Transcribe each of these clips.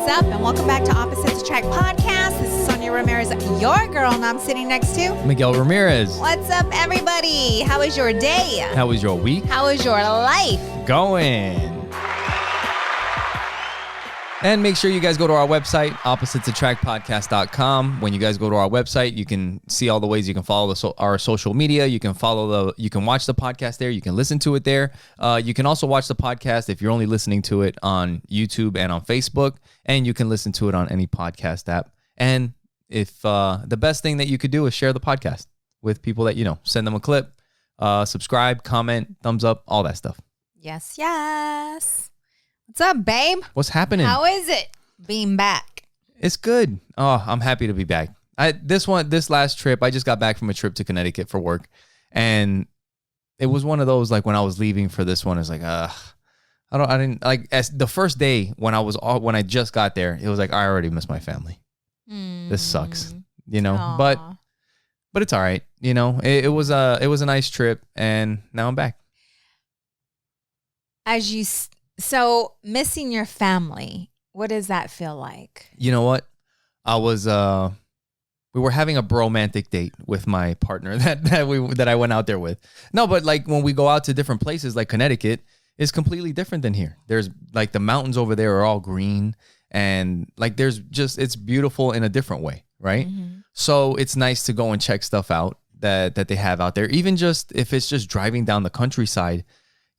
up? And welcome back to Opposites Attract Podcast. This is Sonia Ramirez, your girl, and I'm sitting next to Miguel Ramirez. What's up, everybody? How was your day? How was your week? How was your life? Going. And make sure you guys go to our website, oppositesattractpodcast.com. When you guys go to our website, you can see all the ways you can follow our social media. You can you can watch the podcast there. You can listen to it there. You can also watch the podcast if you're only listening to it on YouTube and on Facebook. And you can listen to it on any podcast app. And if the best thing that you could do is share the podcast with people that you know. Send them a clip, subscribe, comment, thumbs up, all that stuff. Yes. What's up, babe? What's happening? How is it being back? It's good. Oh, I'm happy to be back. This last trip, I just got back from a trip to Connecticut for work. And it was one of those, like when I was leaving for this one, it's like, I didn't like as the first day when I just got there, it was like, I already miss my family. This sucks, you know, Aww. but it's all right. You know, it was a nice trip and now I'm back. So missing your family, what does that feel like? You know what? We were having a bromantic date with my partner that I went out there with. No, but like when we go out to different places like Connecticut is completely different than here. There's like the mountains over there are all green and like it's beautiful in a different way, right? Mm-hmm. So it's nice to go and check stuff out that they have out there. Even just if it's just driving down the countryside,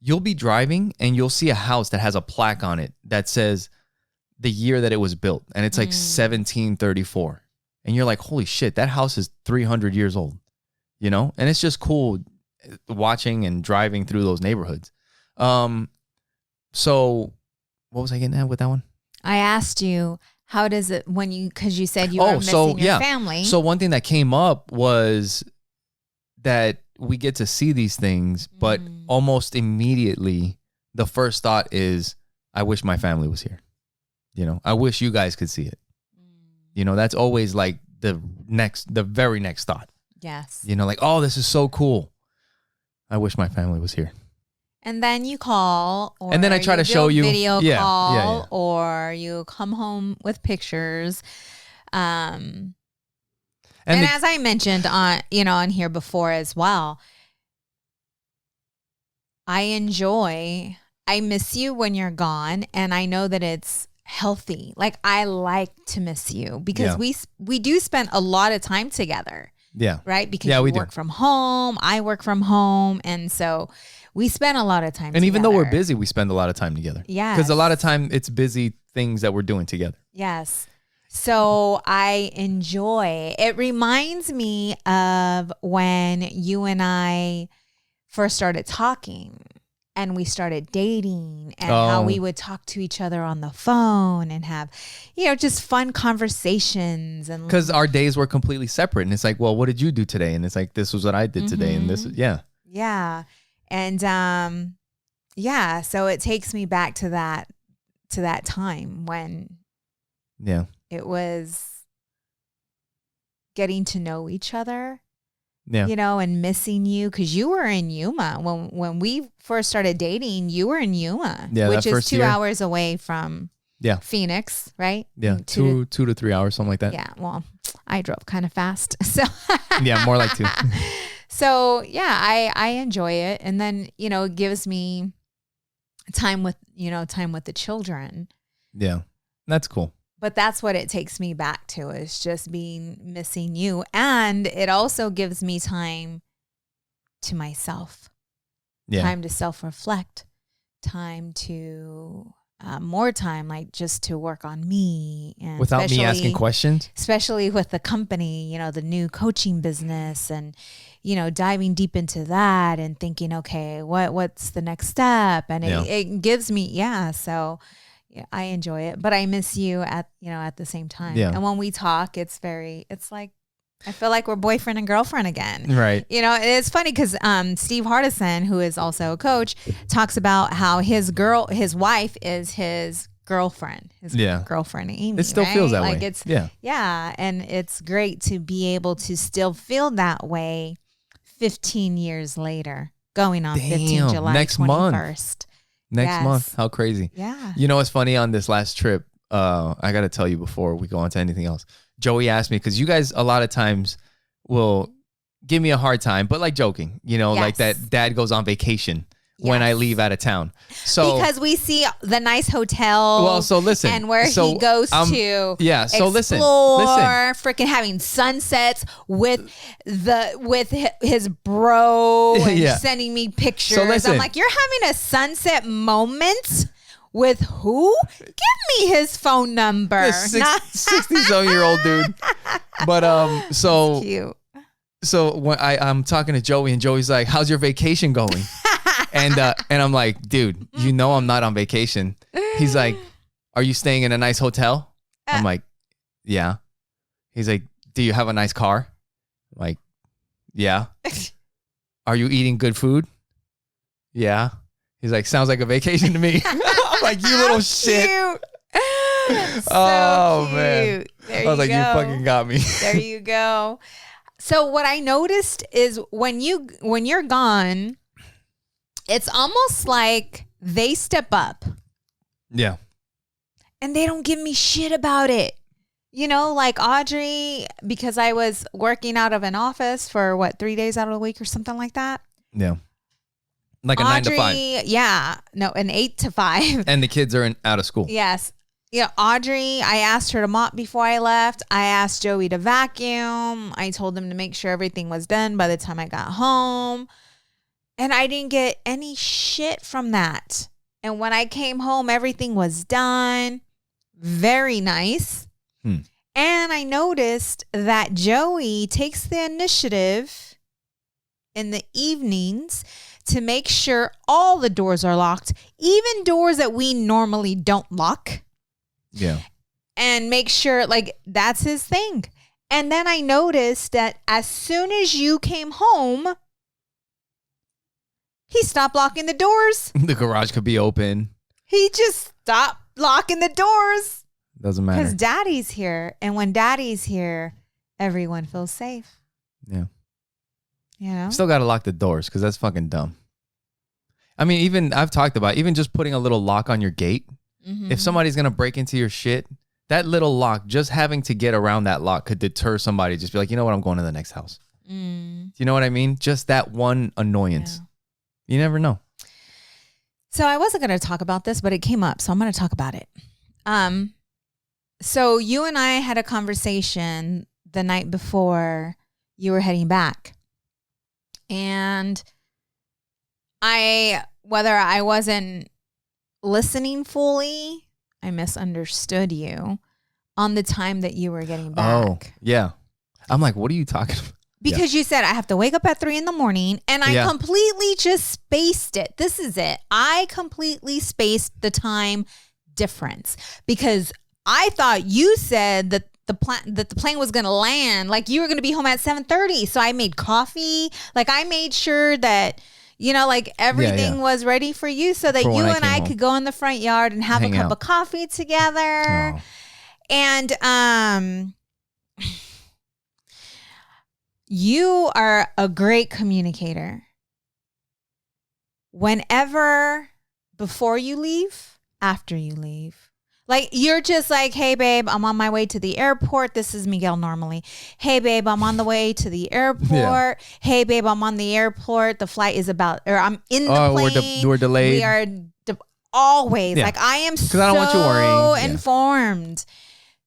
you'll be driving and you'll see a house that has a plaque on it that says the year that it was built. And it's like 1734. And you're like, holy shit, that house is 300 years old, you know? And it's just cool watching and driving through those neighborhoods. So what was I getting at with that one? I asked you, how does it because you said you were missing your family. So one thing that came up was that we get to see these things, but almost immediately the first thought is, I wish my family was here. You know, I wish you guys could see it. You know, that's always like the very next thought. Yes. You know, like, oh, this is so cool. I wish my family was here. And then you call, or and then I try to show you video call, or you come home with pictures. And as I mentioned on here before as well, I miss you when you're gone, and I know that it's healthy. Like I like to miss you because we do spend a lot of time together. Yeah. Right? Because you work from home, I work from home, and so we spend a lot of time together. And even though we're busy, we spend a lot of time together. Yeah. Because a lot of time it's busy things that we're doing together. Yes. So I enjoy. It reminds me of when you and I first started talking and we started dating and how we would talk to each other on the phone and have, just fun conversations. And because our days were completely separate. And it's like, well, what did you do today? And it's like, this was what I did today. And this, yeah. Yeah. And so it takes me back to that time when it was getting to know each other, and missing you because you were in Yuma. When we first started dating, you were in Yuma, which is 2 hours away from Phoenix, right? Yeah, 2 to 3 hours, something like that. Yeah, well, I drove kind of fast. So yeah, more like 2. So I enjoy it. And then, it gives me time with the children. Yeah, that's cool. But that's what it takes me back to, is just missing you. And it also gives me time to myself. Yeah. Time to self-reflect. Time to, more time, like just to work on me. And without me asking questions? Especially with the company, the new coaching business and, diving deep into that and thinking, okay, what's the next step? And it gives me, so... Yeah, I enjoy it, but I miss you at the same time. Yeah. And when we talk, it's like, I feel like we're boyfriend and girlfriend again. Right. It's funny because Steve Hardison, who is also a coach, talks about how his wife is his girlfriend, girlfriend Amy. It still feels that way. And it's great to be able to still feel that way 15 years later, going on 15 July next 21st. Month. Next month. How crazy. Yeah. You know what's funny on this last trip? I got to tell you before we go on to anything else. Joey asked me, because you guys a lot of times will give me a hard time, but like joking, like that dad goes on vacation when I leave out of town. So because we see the nice hotel. Well, so listen, and where he goes to. Yeah. So listen, freaking having sunsets with his bro and sending me pictures. So listen, I'm like, you're having a sunset moment with who? Give me his phone number. 60-some-year-old dude. But so that's cute. So when I'm talking to Joey, and Joey's like, "How's your vacation going?" and I'm like, "Dude, I'm not on vacation." He's like, "Are you staying in a nice hotel?" I'm like, "Yeah." He's like, "Do you have a nice car?" I'm like, "Yeah." "Are you eating good food?" "Yeah." He's like, "Sounds like a vacation to me." I'm like, "You little shit." So cute. Man. There I was like, go. "You fucking got me." There you go. So what I noticed is when you're gone, it's almost like they step up. Yeah. And they don't give me shit about it. Like Audrey, because I was working out of an office for 3 days out of the week or something like that. Yeah. Like a Audrey, 9 to 5. Yeah. No, an 8 to 5. And the kids are out of school. Yes. Yeah, Audrey, I asked her to mop before I left. I asked Joey to vacuum. I told him to make sure everything was done by the time I got home. And I didn't get any shit from that. And when I came home, everything was done. Very nice. And I noticed that Joey takes the initiative in the evenings to make sure all the doors are locked, even doors that we normally don't lock. Yeah. And make sure, that's his thing. And then I noticed that as soon as you came home, he stopped locking the doors. The garage could be open. He just stopped locking the doors. Doesn't matter. Because daddy's here. And when daddy's here, everyone feels safe. Yeah. Still got to lock the doors because that's fucking dumb. I mean, even I've talked about even just putting a little lock on your gate. Mm-hmm. If somebody's going to break into your shit, that little lock, just having to get around that lock could deter somebody. Just be like, you know what? I'm going to the next house. Do you know what I mean? Just that one annoyance. Yeah. You never know. So I wasn't going to talk about this, but it came up. So I'm going to talk about it. So you and I had a conversation the night before you were heading back. And whether I wasn't listening fully, I misunderstood you on the time that you were getting back. Oh, yeah. I'm like, what are you talking about? Because you said I have to wake up at 3 a.m. and I completely just spaced it. This is it. I completely spaced the time difference because I thought you said that the plane was going to land, like you were going to be home at 7:30. So I made coffee. I made sure that everything was ready for you so that you and I could go in the front yard and have a cup of coffee together. Oh. And you are a great communicator. Whenever, before you leave, after you leave. You're just like, hey, babe, I'm on my way to the airport. This is Miguel normally. Hey, babe, I'm on the way to the airport. Yeah. Hey, babe, I'm on the airport. The flight is I'm in the plane. We're delayed. We are always. Yeah. I am so I don't want you worrying. Informed.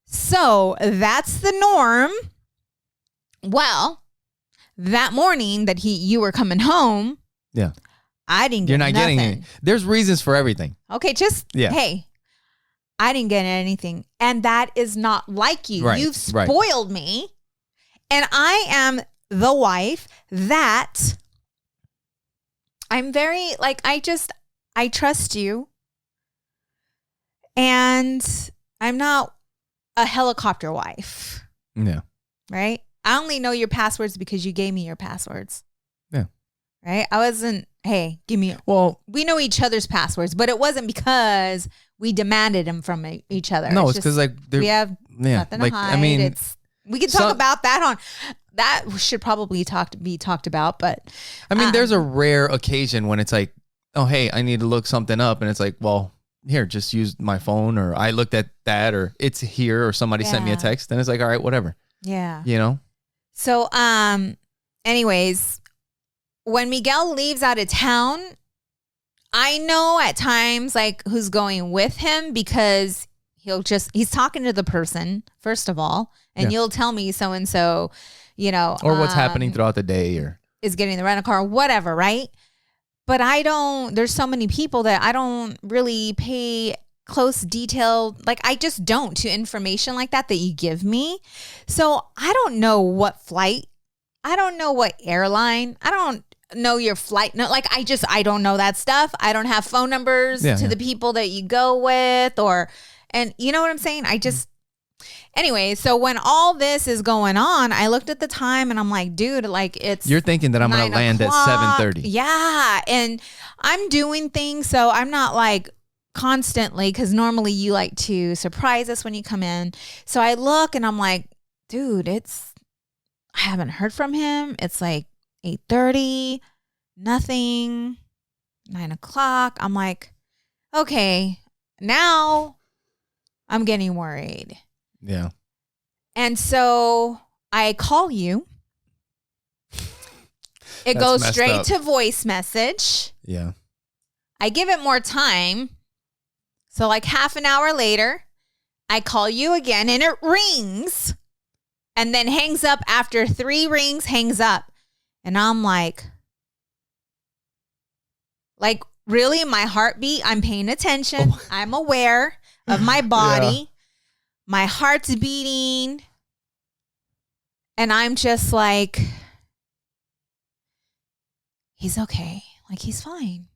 So that's the norm. Well, that morning that you were coming home. Yeah. I didn't get You're not nothing. Getting it. There's reasons for everything. Okay, hey. I didn't get anything. And that is not like you. Right, You've spoiled me. And I am the wife that I'm very, I trust you. And I'm not a helicopter wife. Yeah. Right? I only know your passwords because you gave me your passwords. Yeah. Right? I wasn't, hey, give me. Well, we know each other's passwords, but it wasn't because we demanded them from each other. No, it's because we have nothing to hide. I mean, we could talk about that that should probably be talked about. But I mean, there's a rare occasion when it's like, oh, hey, I need to look something up, and it's like, well, here, just use my phone, or I looked at that, or it's here, or somebody sent me a text. Then it's like, all right, whatever. Yeah. You know? So, anyways, when Miguel leaves out of town, I know at times like who's going with him, because he's talking to the person, first of all, and you'll tell me so-and-so, you know. Or what's happening throughout the day, or is getting the rental car, whatever, right? But there's so many people that I don't really pay close detail. Like, I just don't to information like that you give me. So I don't know what flight. I don't know what airline. I don't know your flight. No, like, I don't know that stuff. I don't have phone numbers to the people that you go with, and you know what I'm saying? Anyway, so when all this is going on, I looked at the time and I'm like, dude, like you're thinking that I'm going to land at 7:30. Yeah. And I'm doing things. So I'm not like constantly, because normally you like to surprise us when you come in. So I look and I'm like, dude, I haven't heard from him. It's like 8:30, nothing, 9 o'clock. I'm like, okay, now I'm getting worried. Yeah. And so I call you. It goes straight to voice message. Yeah. I give it more time. So like half an hour later, I call you again and it rings and then hangs up. After 3 rings, hangs up. And I'm like really, my heartbeat, I'm paying attention. Oh. I'm aware of my body. Yeah. My heart's beating. And I'm just like, he's okay. Like, he's fine.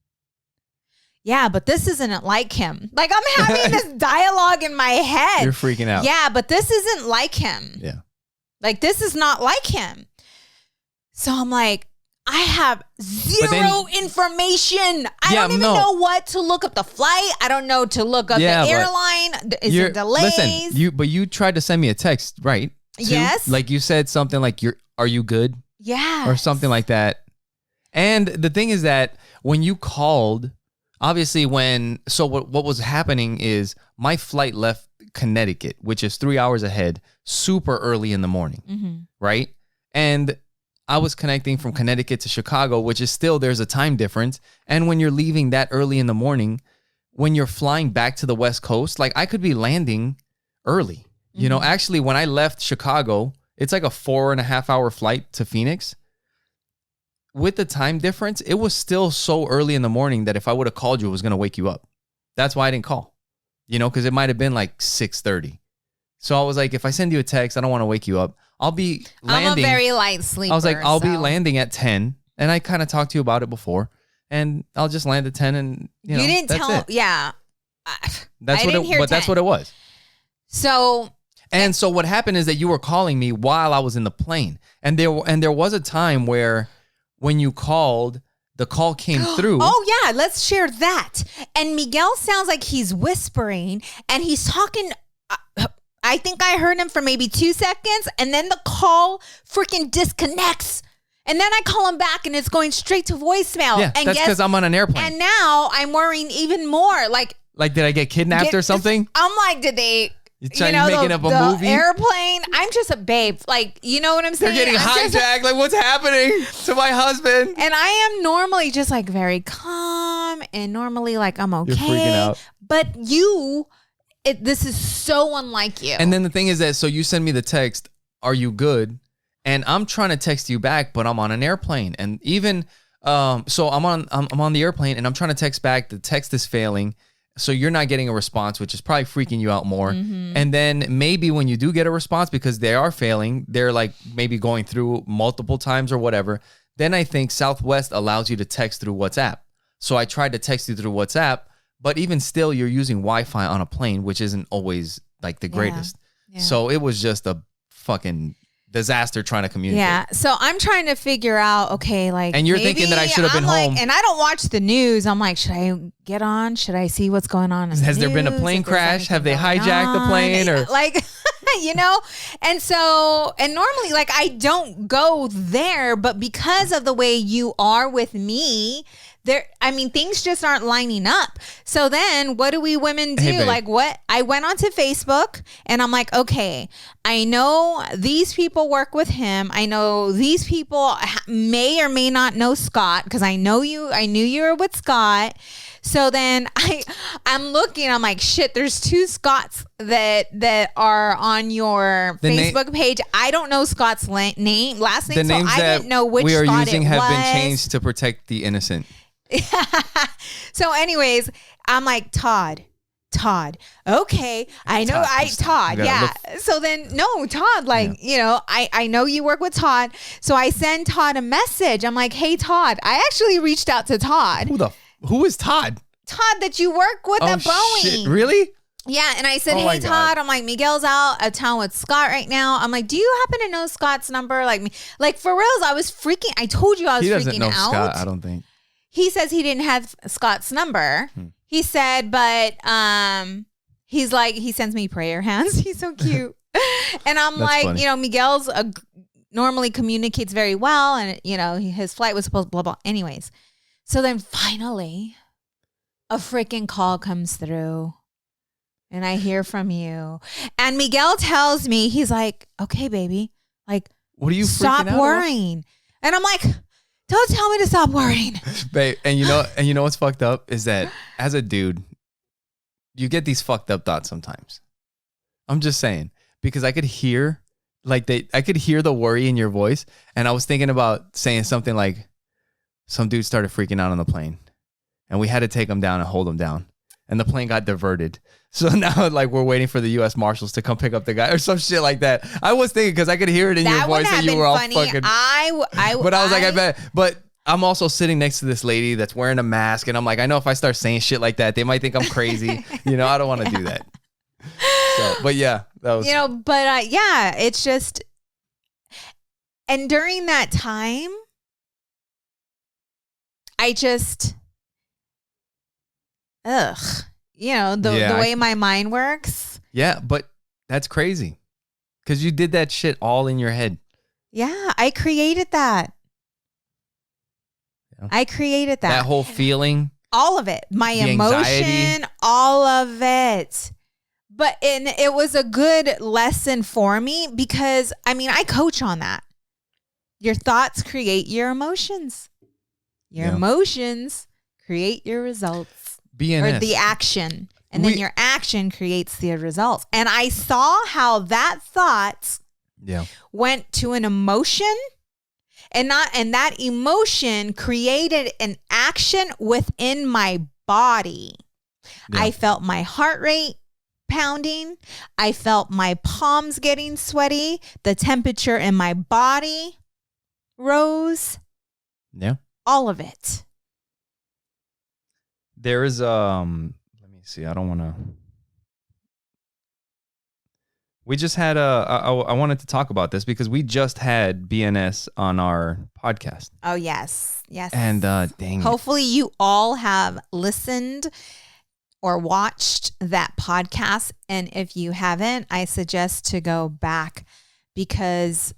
Yeah, but this isn't like him. Like, I'm having this dialogue in my head. You're freaking out. Yeah, but this isn't like him. Yeah. Like, this is not like him. So I'm like, I have zero information. I don't even know what to look up the flight. I don't know to look up the airline. Is there delays? Listen, but you tried to send me a text, right? Yes. Like you said something like, are you good? Yeah. Or something like that. And the thing is that when you called, obviously what was happening is my flight left Connecticut, which is 3 hours ahead, super early in the morning, right? And I was connecting from Connecticut to Chicago, which is still, there's a time difference. And when you're leaving that early in the morning, when you're flying back to the West Coast, like I could be landing early. You know, actually, when I left Chicago, it's like a 4.5 hour flight to Phoenix. With the time difference, it was still so early in the morning that if I would have called you, it was going to wake you up. That's why I didn't call, you know, because it might have been like 6:30. So I was like, if I send you a text, I don't want to wake you up. I'll be landing. I'm a very light sleeper. I was like, I'll be landing at 10. And I kind of talked to you about it before. And I'll just land at 10 and, you know, you didn't that's tell. it. Yeah. That's what it, but 10. That's what it was. So. And so what happened is that you were calling me while I was in the plane. And there was a time where when you called, the call came through. Oh, yeah. Let's share that. And Miguel sounds like he's whispering and he's talking. I think I heard him for maybe 2 seconds and then the call freaking disconnects. And then I call him back and it's going straight to voicemail. Yeah, and that's because I'm on an airplane. And now I'm worrying even more. Like, did I get kidnapped or something? I'm like, did they... making up a movie? Airplane. I'm just a babe. Like, you know what I'm saying? You're getting hijacked. Like, what's happening to my husband? And I am normally just like very calm and normally like I'm okay. You're freaking out. But this is so unlike you. And then the thing is that, so you send me the text, are you good? And I'm trying to text you back, but I'm on an airplane. And even, so I'm on the airplane and I'm trying to text back. The text is failing. So you're not getting a response, which is probably freaking you out more. And then maybe when you do get a response, because they are failing, they're like maybe going through multiple times or whatever. Then I think Southwest allows you to text through WhatsApp. So I tried to text you through WhatsApp, but even still, you're using Wi-Fi on a plane, which isn't always like the greatest. Yeah. So it was just a fucking disaster trying to communicate. Yeah. So I'm trying to figure out, okay, like, and you're thinking that I should have been home. And I don't watch the news. I'm like, should I get on? Should I see what's going on? Has there been a plane crash? Have they hijacked the plane? Or like, you know? And so, and normally like I don't go there, but because of the way you are with me, things just aren't lining up. So then what do we women do? Hey, like what? I went onto Facebook and I'm like, okay, I know these people work with him. I know these people may or may not know Scott because I knew you were with Scott. So then I'm looking, I'm like, shit, there's 2 Scotts that are on your Facebook page. I don't know Scott's last name. The names I didn't know which we are Scott using it have was. been changed to protect the innocent. So anyways, I'm like, Todd. Okay. I know Todd. Yeah. So then Todd, I know you work with Todd. So I send Todd a message. I'm like, hey, Todd, I actually reached out to Todd. Who is Todd? Todd that you work with at Boeing. Shit. Really? Yeah. And I said, hey, Todd, I'm like, Miguel's out of town with Scott right now. I'm like, do you happen to know Scott's number? Like for reals, I told you I was freaking out. He doesn't know Scott, I don't think. He says he didn't have Scott's number. He said, but he's like, he sends me prayer hands. He's so cute. And I'm like, funny. Miguel's normally communicates very well. And, his flight was supposed to blah, blah. Anyways. So then finally a freaking call comes through and I hear from you. And Miguel tells me, he's like, okay, baby, like, what are you stop worrying. And I'm like, don't tell me to stop worrying. Babe, and you know what's fucked up is that as a dude, you get these fucked up thoughts sometimes. I'm just saying, because I could hear the worry in your voice, and I was thinking about saying something like, some dude started freaking out on the plane and we had to take him down and hold him down, and the plane got diverted. So now, we're waiting for the U.S. Marshals to come pick up the guy or some shit like that. I was thinking, because I could hear it in your voice that you were all fucking. But I was like, I bet. But I'm also sitting next to this lady that's wearing a mask, and I'm like, I know if I start saying shit like that, they might think I'm crazy. I don't want to do that. So, but yeah, that was. It's just, and during that time, I just, the way my mind works. Yeah, but that's crazy because you did that shit all in your head. Yeah, I created that. Yeah. I created that. That whole feeling. All of it. My emotion, anxiety. All of it. But it was a good lesson for me because, I coach on that. Your thoughts create your emotions. Your emotions create your results. BNS. Or the action. And then your action creates the results. And I saw how that thought went to an emotion and that emotion created an action within my body. Yeah. I felt my heart rate pounding. I felt my palms getting sweaty. The temperature in my body rose. Yeah. All of it. There is let me see. I don't want to. We just had I wanted to talk about this because we just had BNS on our podcast. Oh yes. And dang. Hopefully you all have listened or watched that podcast, and if you haven't, I suggest to go back because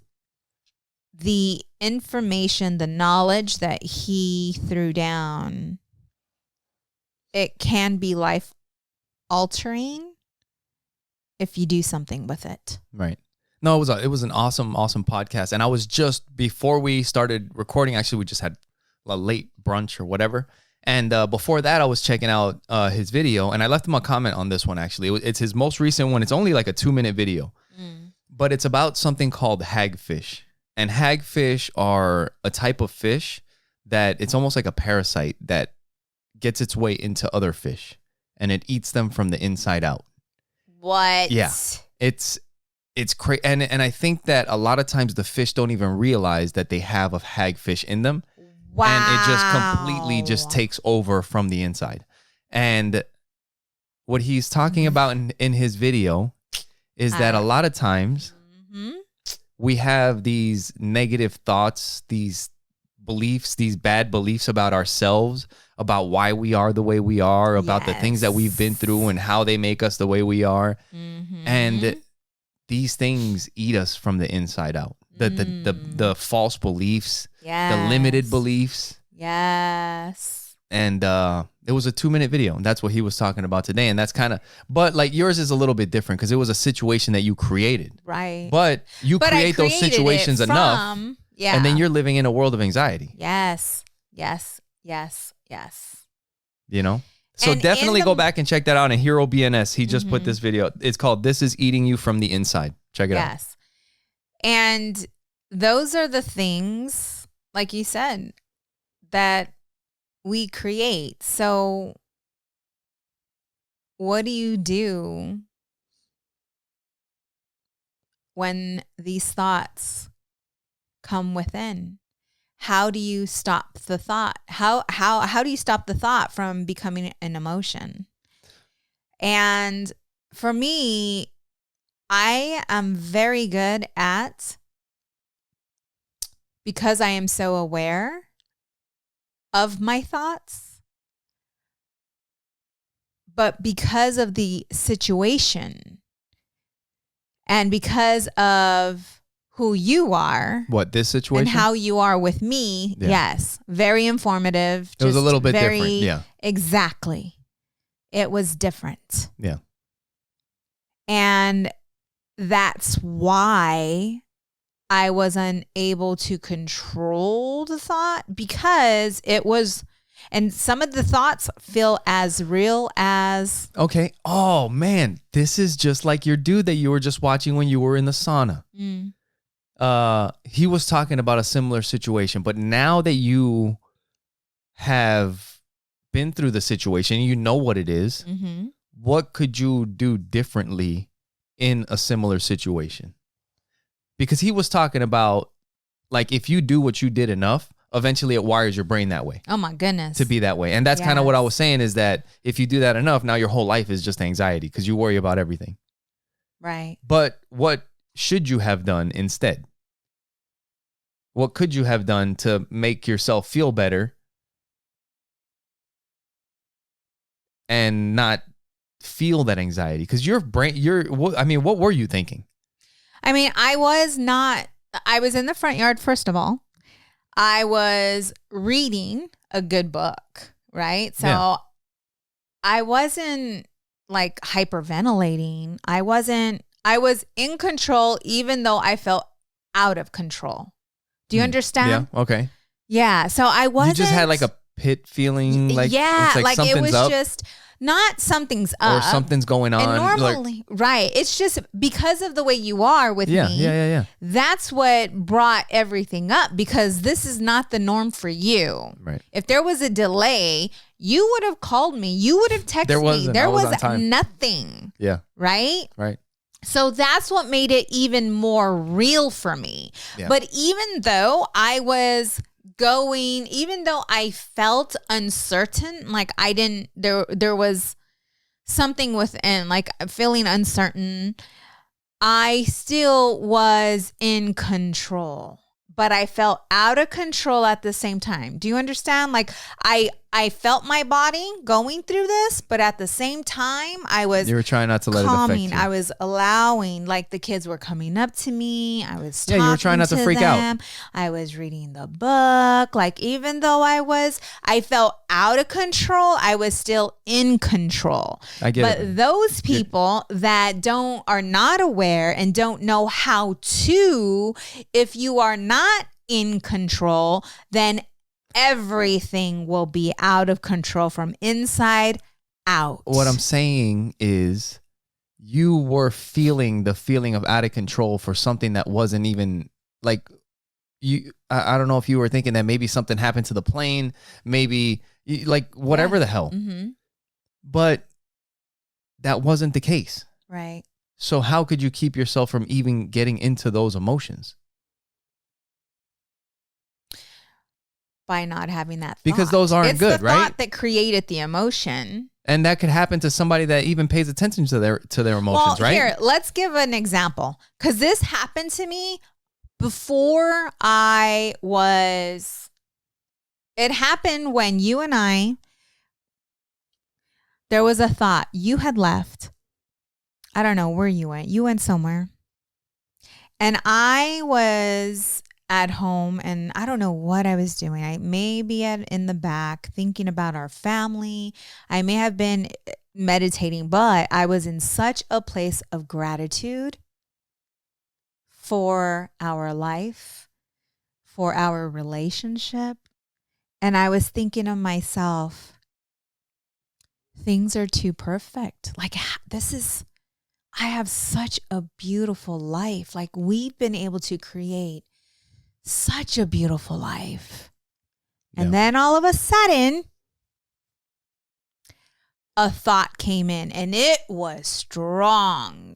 the information, the knowledge that he threw down, it can be life altering if you do something with it. Right. No, it was an awesome podcast. And I was just, before we started recording, actually, we just had a late brunch or whatever. And before that, I was checking out his video, and I left him a comment on this one, actually. It's his most recent one. It's only like a 2-minute video, but it's about something called hagfish. And hagfish are a type of fish that it's almost like a parasite that gets its way into other fish, and it eats them from the inside out. What? Yeah. It's crazy. And I think that a lot of times the fish don't even realize that they have a hagfish in them. Wow. And it just completely just takes over from the inside. And what he's talking about in his video is that a lot of times we have these negative thoughts, these beliefs, these bad beliefs about ourselves, about why we are the way we are, about the things that we've been through and how they make us the way we are. And these things eat us from the inside out. The false beliefs, the limited beliefs. Yes. And it was a 2-minute video. And that's what he was talking about today. And that's kind of, but like yours is a little bit different because it was a situation that you created. Right. But you create those situations enough. Yeah. And then you're living in a world of anxiety. Yes. Yes. Yes. Yes. You know? So And definitely in go the- back and check that out. And Hero BNS, he just put this video. It's called This Is Eating You from the Inside. Check it out. Yes. And those are the things, like you said, that we create. So what do you do when these thoughts come within? How do you stop the thought? How do you stop the thought from becoming an emotion? And for me, I am very good at, because I am so aware of my thoughts, but because of the situation and because of who you are. What, this situation? And how you are with me. Yeah. Yes. Very informative. It was a little bit very, different. Yeah. Exactly. It was different. Yeah. And that's why I was unable to control the thought, because it was, and some of the thoughts feel as real as. Okay. Oh, man. This is just like your dude that you were just watching when you were in the sauna. He was talking about a similar situation, but now that you have been through the situation, you know what it is. What could you do differently in a similar situation? Because he was talking about, like, if you do what you did enough, eventually it wires your brain that way. Oh my goodness. To be that way. And that's kind of what I was saying, is that if you do that enough, now your whole life is just anxiety because you worry about everything. Right. But what should you have done instead? What could you have done to make yourself feel better and not feel that anxiety? Because your brain, what were you thinking? I mean, I was in the front yard, first of all. I was reading a good book, right? So I wasn't like hyperventilating. I was in control, even though I felt out of control. Do you understand? Yeah. Okay. Yeah. So I wasn't. You just had like a pit feeling, like yeah, it's like it something's was up, just not something's up or something's going on. And normally, right? It's just because of the way you are with me. Yeah. That's what brought everything up, because this is not the norm for you. Right. If there was a delay, you would have called me. You would have texted me. There was nothing. Yeah. Right. Right. So that's what made it even more real for me. Yeah. But even though even though I felt uncertain, like there was something within, like feeling uncertain, I still was in control, but I felt out of control at the same time. Do you understand? Like I felt my body going through this, but at the same time, you were trying not to let it affect you. I was allowing, like, the kids were coming up to me. I was talking you were trying not to freak out. I was reading the book. Like, even though I felt out of control, I was still in control. I get it. But those people that are not aware and don't know how to, if you are not in control, then everything will be out of control from inside out. What I'm saying is, you were feeling the feeling of out of control for something that wasn't even like you. I don't know if you were thinking that maybe something happened to the plane, maybe like whatever the hell. But that wasn't the case. Right. So how could you keep yourself from even getting into those emotions? By not having that thought. Because those aren't good, it's the right? thought that created the emotion. And that could happen to somebody that even pays attention to their emotions, right? Here, let's give an example. Because this happened to me before it happened when you and there was a thought. You had left. I don't know where you went. You went somewhere. And I was at home, and I don't know what I was doing. I may be in the back thinking about our family. I may have been meditating, but I was in such a place of gratitude for our life, for our relationship. And I was thinking of myself, things are too perfect. Like, I have such a beautiful life. Like, we've been able to create such a beautiful life. And then all of a sudden, a thought came in, and it was strong.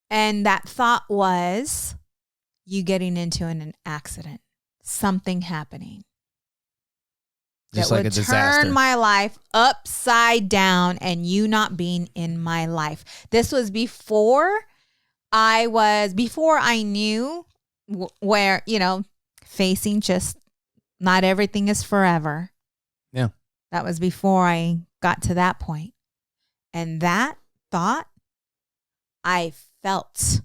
And that thought was you getting into an accident, something happening. Just that like would a disaster. turn my life upside down and you not being in my life. This was before I knew where, facing just not everything is forever. Yeah. That was before I got to that point. And that thought I felt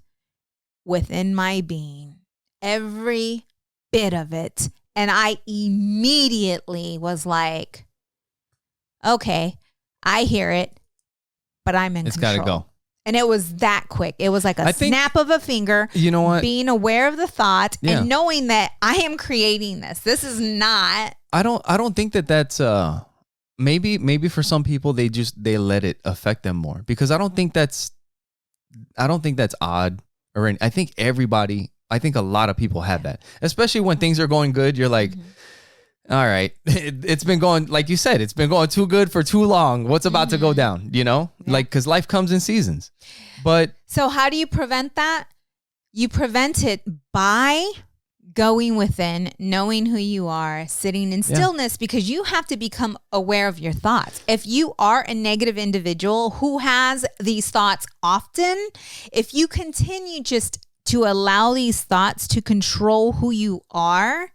within my being, every bit of it. And I immediately was like, okay, I hear it, but I'm in control. It's got to go. And it was that quick. It was like a snap of a finger. You know what? Being aware of the thought and knowing that I am creating this. This is not. I don't think that's maybe for some people they let it affect them more, because I don't think that's odd. Or I think a lot of people have that, especially when things are going good. You're like, all right, it's been going, like you said, it's been going too good for too long. What's about to go down, like, because life comes in seasons. But so how do you prevent that? You prevent it by going within, knowing who you are, sitting in stillness, because you have to become aware of your thoughts. If you are a negative individual who has these thoughts often, if you continue just to allow these thoughts to control who you are,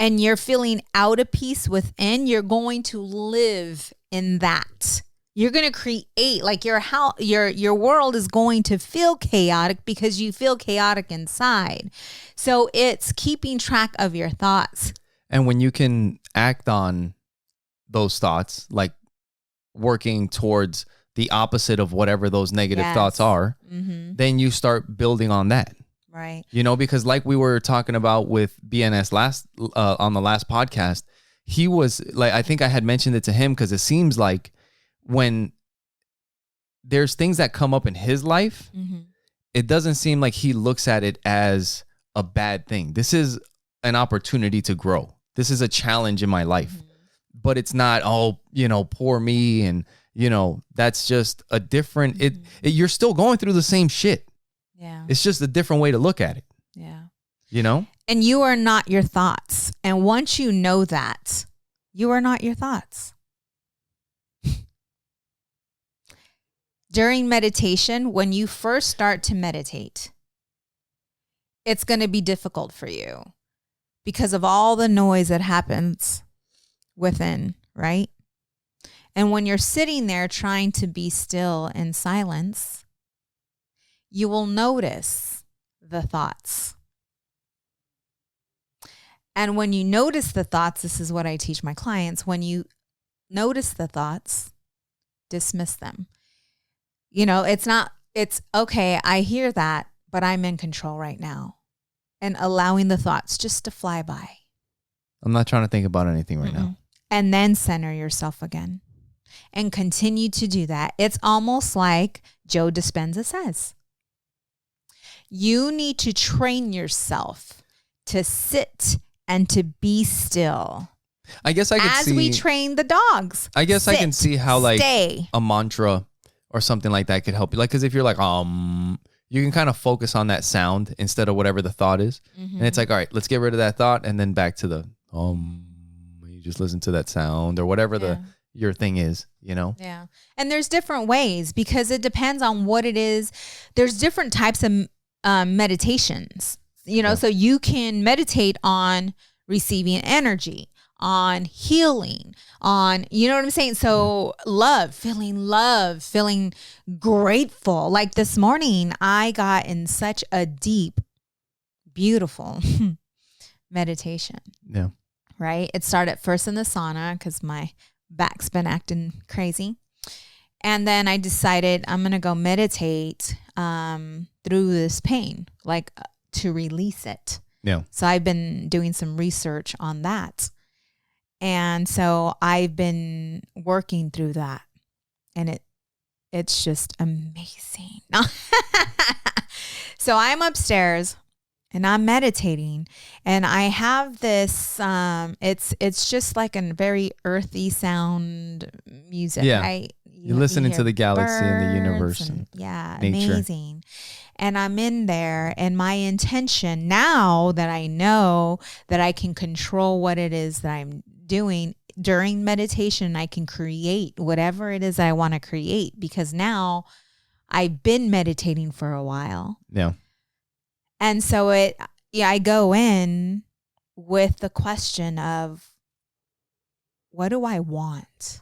and you're feeling out of peace within, you're going to live in that. You're going to create, like, your world is going to feel chaotic because you feel chaotic inside. So it's keeping track of your thoughts. And when you can act on those thoughts, like working towards the opposite of whatever those negative thoughts are, then you start building on that. Right. Because like we were talking about with BNS on the last podcast, he was like, I think I had mentioned it to him, because it seems like when there's things that come up in his life, it doesn't seem like he looks at it as a bad thing. This is an opportunity to grow. This is a challenge in my life, but it's not, poor me. And, that's just a different, you're still going through the same shit. Yeah. It's just a different way to look at it. Yeah. And you are not your thoughts. And once you know that, you are not your thoughts. During meditation, when you first start to meditate, it's going to be difficult for you because of all the noise that happens within, right? And when you're sitting there trying to be still in silence, you will notice the thoughts. And when you notice the thoughts, this is what I teach my clients. When you notice the thoughts, dismiss them. It's okay, I hear that, but I'm in control right now. And allowing the thoughts just to fly by. I'm not trying to think about anything right now. And then center yourself again. And continue to do that. It's almost like Joe Dispenza says. You need to train yourself to sit and to be still. I guess I can see. As we train the dogs. I guess I can see how, like, stay. A mantra or something like that could help you. Like, because if you're like, you can kind of focus on that sound instead of whatever the thought is. And it's like, all right, let's get rid of that thought and then back to the you just listen to that sound or whatever your thing is, Yeah. And there's different ways because it depends on what it is. There's different types of meditations, so you can meditate on receiving energy, on healing, on, you know what I'm saying? So love, feeling grateful. Like this morning, I got in such a deep, beautiful meditation. Yeah. Right. It started first in the sauna because my back's been acting crazy. And then I decided I'm going to go meditate through this pain, like to release it. Yeah. So I've been doing some research on that. And so I've been working through that. And it's just amazing. So I'm upstairs and I'm meditating, and I have this, it's just like a very earthy sound music. Yeah. You're listening to the galaxy and the universe. And nature. Amazing. And I'm in there, and my intention now that I know that I can control what it is that I'm doing during meditation, I can create whatever it is I want to create, because now I've been meditating for a while. Yeah. And so I go in with the question of, what do I want?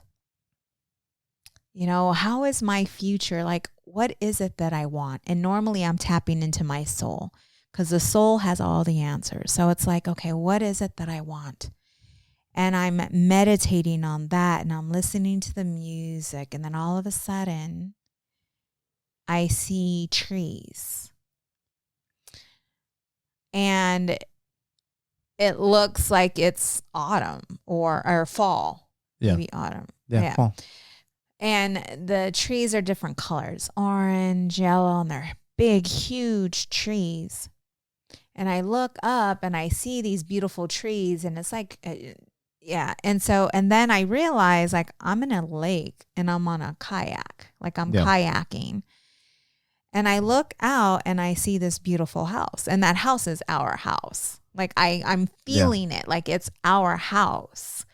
You know, how is my future? Like, what is it that I want? And normally I'm tapping into my soul, because the soul has all the answers. So it's like, okay, what is it that I want? And I'm meditating on that, and I'm listening to the music. And then all of a sudden, I see trees. And it looks like it's autumn or fall. Yeah. Maybe autumn. Yeah. Fall. And the trees are different colors, orange, yellow, and they're big, huge trees. And I look up and I see these beautiful trees, and it's like, And then I realize, like, I'm in a lake and I'm on a kayak, like I'm kayaking. And I look out and I see this beautiful house, and that house is our house. Like I'm feeling it, like it's our house.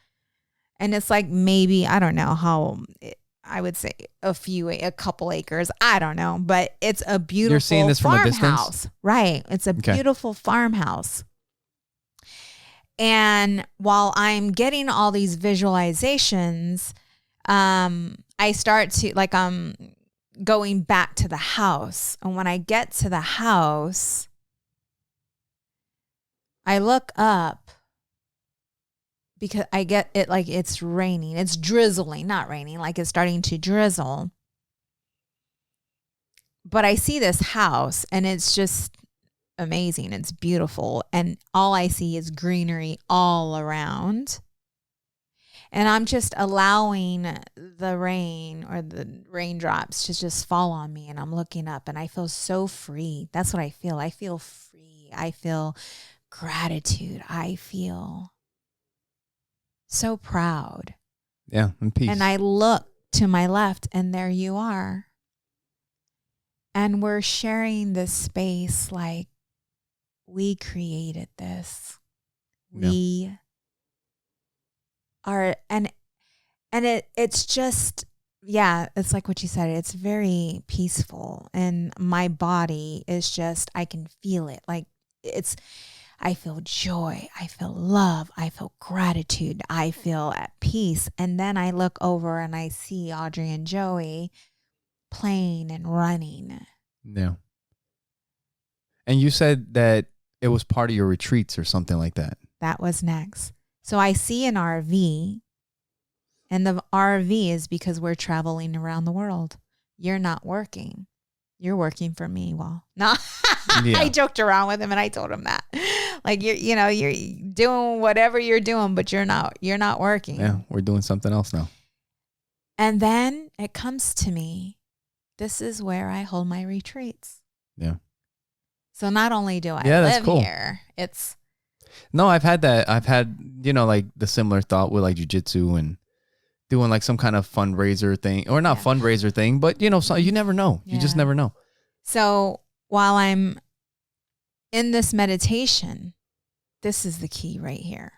And it's like, maybe, I don't know how, I would say a couple acres. I don't know, but it's a beautiful. You're seeing this from a distance? Farmhouse. Right. It's a beautiful farmhouse. And while I'm getting all these visualizations, I start to, like, I'm going back to the house. And when I get to the house, I look up, because I get it, like it's raining. It's drizzling, not raining, like it's starting to drizzle. But I see this house, and it's just amazing. It's beautiful. And all I see is greenery all around. And I'm just allowing the rain or the raindrops to just fall on me. And I'm looking up, and I feel so free. That's what I feel. I feel free. I feel gratitude. I feel so proud. Yeah, and peace. And I look to my left, and there you are. And we're sharing this space, like, we created this. Yeah. We are, and it's just, it's like what you said. It's very peaceful, and my body is just, I can feel it. Like, I feel joy, I feel love, I feel gratitude, I feel at peace. And then I look over and I see Audrey and Joey playing and running. Yeah. And you said that it was part of your retreats or something like that. That was next. So I see an RV, and the RV is because we're traveling around the world. You're not working. You're working for me. Well, no, I joked around with him, and I told him that, like, you're doing whatever you're doing, but you're not working. Yeah. We're doing something else now. And then it comes to me, this is where I hold my retreats. Yeah. So not only do I live here, it's. No, I've had that. I've had, like the similar thought with like jujitsu and doing like some kind of fundraiser thing, or not fundraiser thing, but so you never know. You just never know. So while I'm in this meditation, this is the key right here.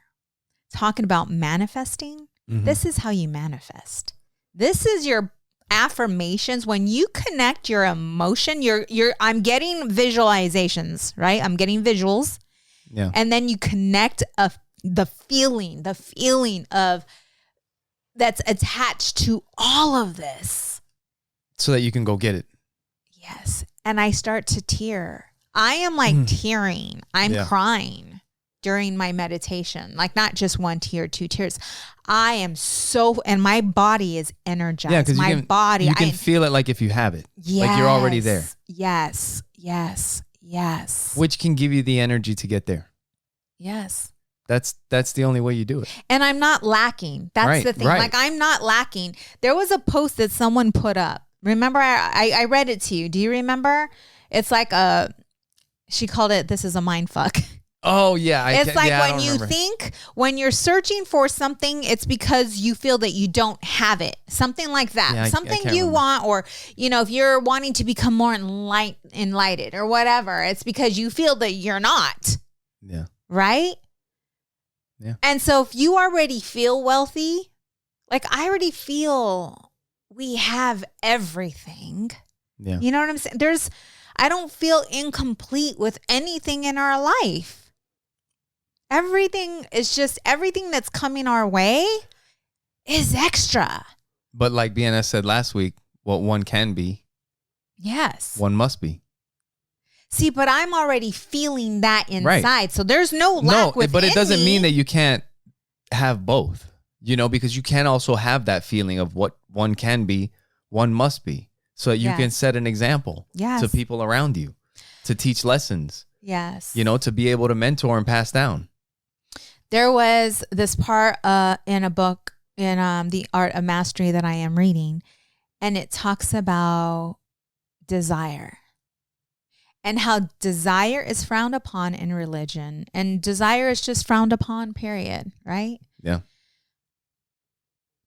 Talking about manifesting. Mm-hmm. This is how you manifest. This is your affirmations. When you connect your emotion, I'm getting visualizations, right? I'm getting visuals. Yeah. And then you connect the feeling of that's attached to all of this. So that you can go get it. Yes. And I start to tear. I am like tearing. I'm crying during my meditation. Like not just 1 tear, 2 tears. I am so, and my body is energized. Yeah, because you can feel it like if you have it. Yes, like you're already there. Yes. Yes. Yes. Which can give you the energy to get there. Yes. That's the only way you do it. And I'm not lacking. That's the thing. Right. Like I'm not lacking. There was a post that someone put up. Remember, I read it to you. Do you remember? It's like she called it, this is a mind fuck. Oh, yeah. It's like when you think, when you're searching for something, it's because you feel that you don't have it. Something like that. Yeah, something you want, or, if you're wanting to become more enlightened or whatever, it's because you feel that you're not. Yeah. Right? Yeah. And so if you already feel wealthy, like I already feel we have everything. Yeah. You know what I'm saying? I don't feel incomplete with anything in our life. Everything that's coming our way is extra. But like BNS said last week, what one can be, yes, one must be. See, but I'm already feeling that inside. Right. So there's no lack within but it doesn't mean that you can't have both, because you can also have that feeling of what one can be, one must be. So that you can set an example to people around you, to teach lessons. Yes. To be able to mentor and pass down. There was this part in a book in The Art of Mastery that I am reading, and it talks about desire and how desire is frowned upon in religion, and desire is just frowned upon, period, right? Yeah.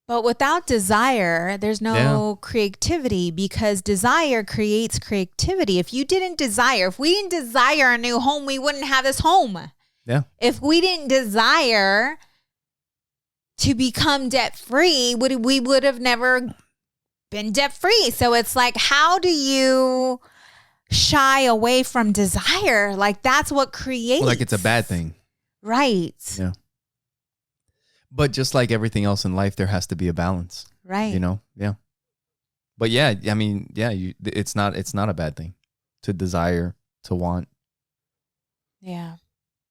But without desire, there's no creativity, because desire creates creativity. If we didn't desire a new home, we wouldn't have this home. Yeah. If we didn't desire to become debt-free, we would have never been debt-free. So it's like, how do you shy away from desire? Like that's what creates. Like it's a bad thing. Right. Yeah. But just like everything else in life, there has to be a balance. Right. Yeah. But yeah, I mean, yeah, it's not a bad thing to desire, to want. Yeah.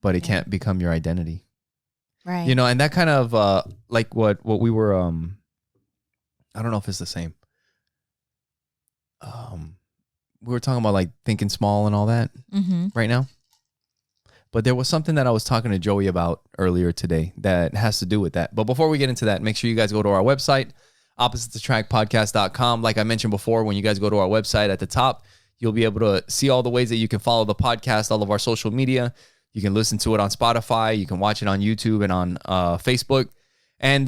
But it can't become your identity. Right. And that kind of like what we were I don't know if it's the same. We were talking about like thinking small and all that right now. But there was something that I was talking to Joey about earlier today that has to do with that. But before we get into that, make sure you guys go to our website, oppositeattract.podcast.com. Like I mentioned before, when you guys go to our website at the top, you'll be able to see all the ways that you can follow the podcast, all of our social media. You can listen to it on Spotify. You can watch it on YouTube and on Facebook. And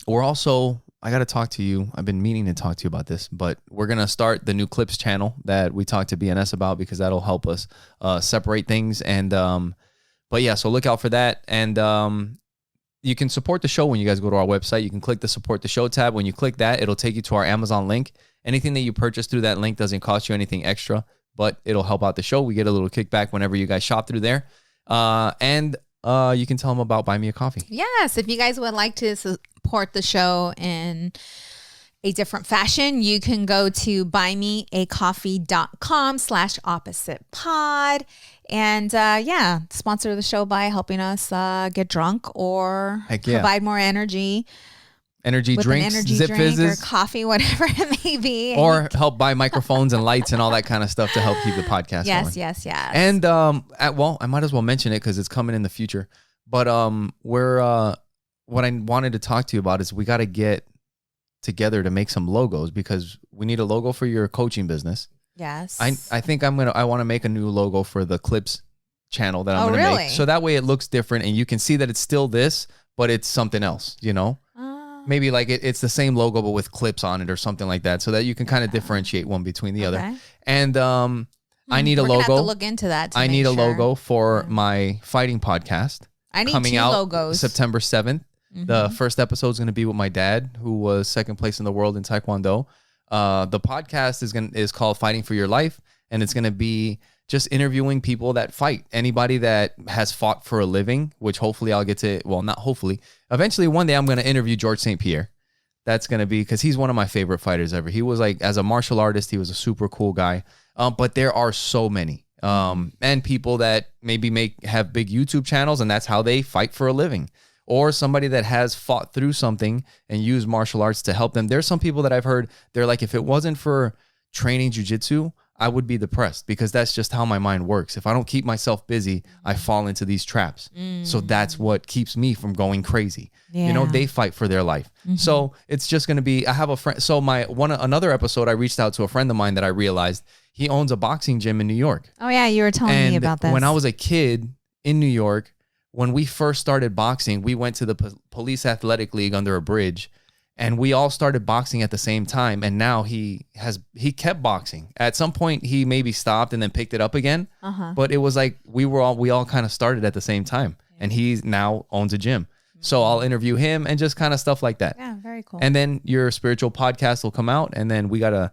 we're also, I got to talk to you. I've been meaning to talk to you about this, but we're going to start the new clips channel that we talked to BNS about, because that'll help us separate things. And, but yeah, so look out for that. And you can support the show when you guys go to our website. You can click the support the show tab. When you click that, it'll take you to our Amazon link. Anything that you purchase through that link doesn't cost you anything extra, but it'll help out the show. We get a little kickback whenever you guys shop through there. And you can tell them about Buy Me a Coffee. Yes. If you guys would like to support the show in a different fashion, you can go to buymeacoffee.com/oppositepod and sponsor the show by helping us get drunk or provide more energy drinks, Zip Fizzes, or coffee, whatever it may be. Or help buy microphones and lights and all that kind of stuff to help keep the podcast going. Yes. And I might as well mention it because it's coming in the future. But what I wanted to talk to you about is we got to get together to make some logos, because we need a logo for your coaching business. Yes. I think I want to make a new logo for the Clips channel that I'm going to make. So that way it looks different and you can see that it's still this, but it's something else, Maybe like it's the same logo, but with clips on it or something like that, so that you can kind of differentiate one between the other. And I need a logo. Have to look into that. I need a logo for my fighting podcast. I need coming 2 out logos. September 7th. The first episode is going to be with my dad, who was second place in the world in Taekwondo. The podcast is called Fighting for Your Life, and it's going to be just interviewing people that fight. Anybody that has fought for a living, which hopefully I'll get to, well, not hopefully. Eventually, one day I'm going to interview George St. Pierre. That's going to be, because he's one of my favorite fighters ever. He was like, as a martial artist, he was a super cool guy. But there are so many. And people that maybe have big YouTube channels, and that's how they fight for a living. Or somebody that has fought through something and used martial arts to help them. There's some people that I've heard, they're like, if it wasn't for training jiu-jitsu, I would be depressed, because that's just how my mind works. If I don't keep myself busy, I fall into these traps. So that's what keeps me from going crazy. Yeah. You know, they fight for their life. So it's just going to be, I have a friend. So another episode, I reached out to a friend of mine that I realized he owns a boxing gym in New York. Oh yeah. You were telling me about this. When I was a kid in New York, when we first started boxing, we went to the police athletic league under a bridge. And we all started boxing at the same time. And now he kept boxing. At some point, he maybe stopped and then picked it up again. But it was like we all kind of started at the same time. And he now owns a gym. So I'll interview him and just kind of stuff like that. Yeah, very cool. And then your spiritual podcast will come out. And then we got to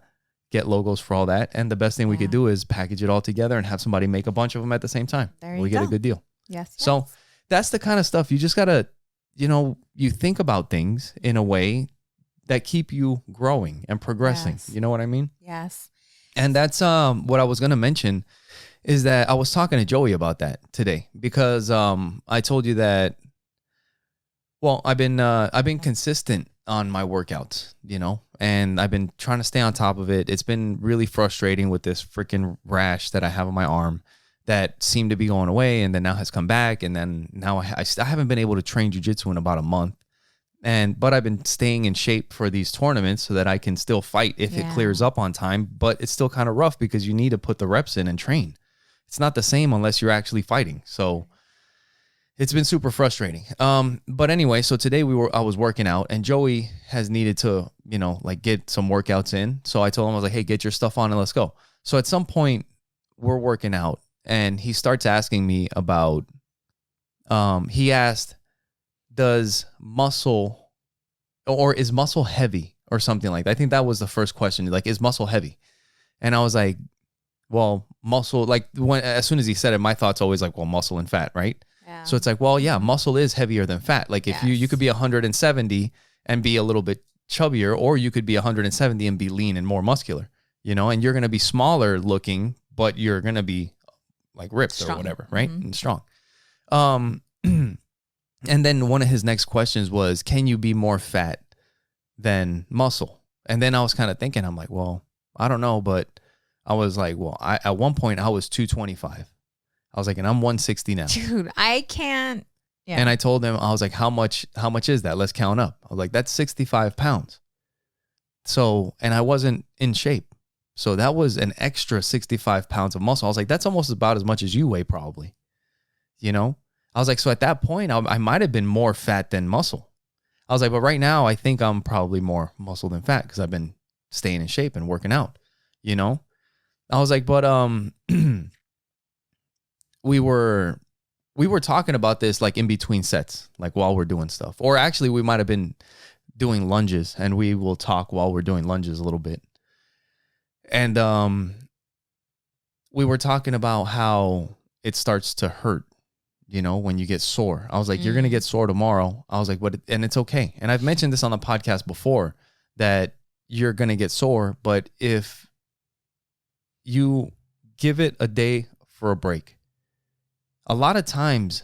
get logos for all that. And the best thing we could do is package it all together and have somebody make a bunch of them at the same time. We get a good deal. Yes. So that's the kind of stuff you just got to, you think about things in a way that keep you growing and progressing. Yes. You know what I mean? Yes. And that's what I was going to mention, is that I was talking to Joey about that today, because I told you that, well, I've been consistent on my workouts, and I've been trying to stay on top of it. It's been really frustrating with this freaking rash that I have on my arm that seemed to be going away, and then now has come back. And then now I haven't been able to train jiu-jitsu in about a month. But I've been staying in shape for these tournaments so that I can still fight if it clears up on time. But it's still kind of rough, because you need to put the reps in and train. It's not the same unless you're actually fighting. So it's been super frustrating. But anyway, so today I was working out, and Joey has needed to, get some workouts in. So I told him, I was like, hey, get your stuff on and let's go. So at some point we're working out, and he starts asking me about, he asked, is muscle heavy or something like that? I think that was the first question. Like, is muscle heavy? And I was like, well, muscle, like as soon as he said it, my thought's always like, well, muscle and fat, right? Yeah. So it's like, well, yeah, muscle is heavier than fat. Like if you could be 170 and be a little bit chubbier, or you could be 170 and be lean and more muscular, and you're going to be smaller looking, but you're going to be like ripped strong. Or whatever, right? And strong. And then one of his next questions was, can you be more fat than muscle? And then I was kind of thinking, I'm like, well, I don't know. But I was like, well, at one point I was 225. I was like, and I'm 160 now. Dude, I can't. Yeah. And I told him, I was like, how much is that? Let's count up. I was like, that's 65 pounds. So, and I wasn't in shape. So that was an extra 65 pounds of muscle. I was like, that's almost about as much as you weigh probably, I was like, so at that point, I might have been more fat than muscle. I was like, but right now, I think I'm probably more muscle than fat, because I've been staying in shape and working out, I was like, but we were talking about this like in between sets, like while we're doing stuff. Or actually, we might have been doing lunges, and we will talk while we're doing lunges a little bit. And we were talking about how it starts to hurt, when you get sore. I was like, you're going to get sore tomorrow. I was like, and it's okay. And I've mentioned this on the podcast before, that you're going to get sore, but if you give it a day for a break, a lot of times,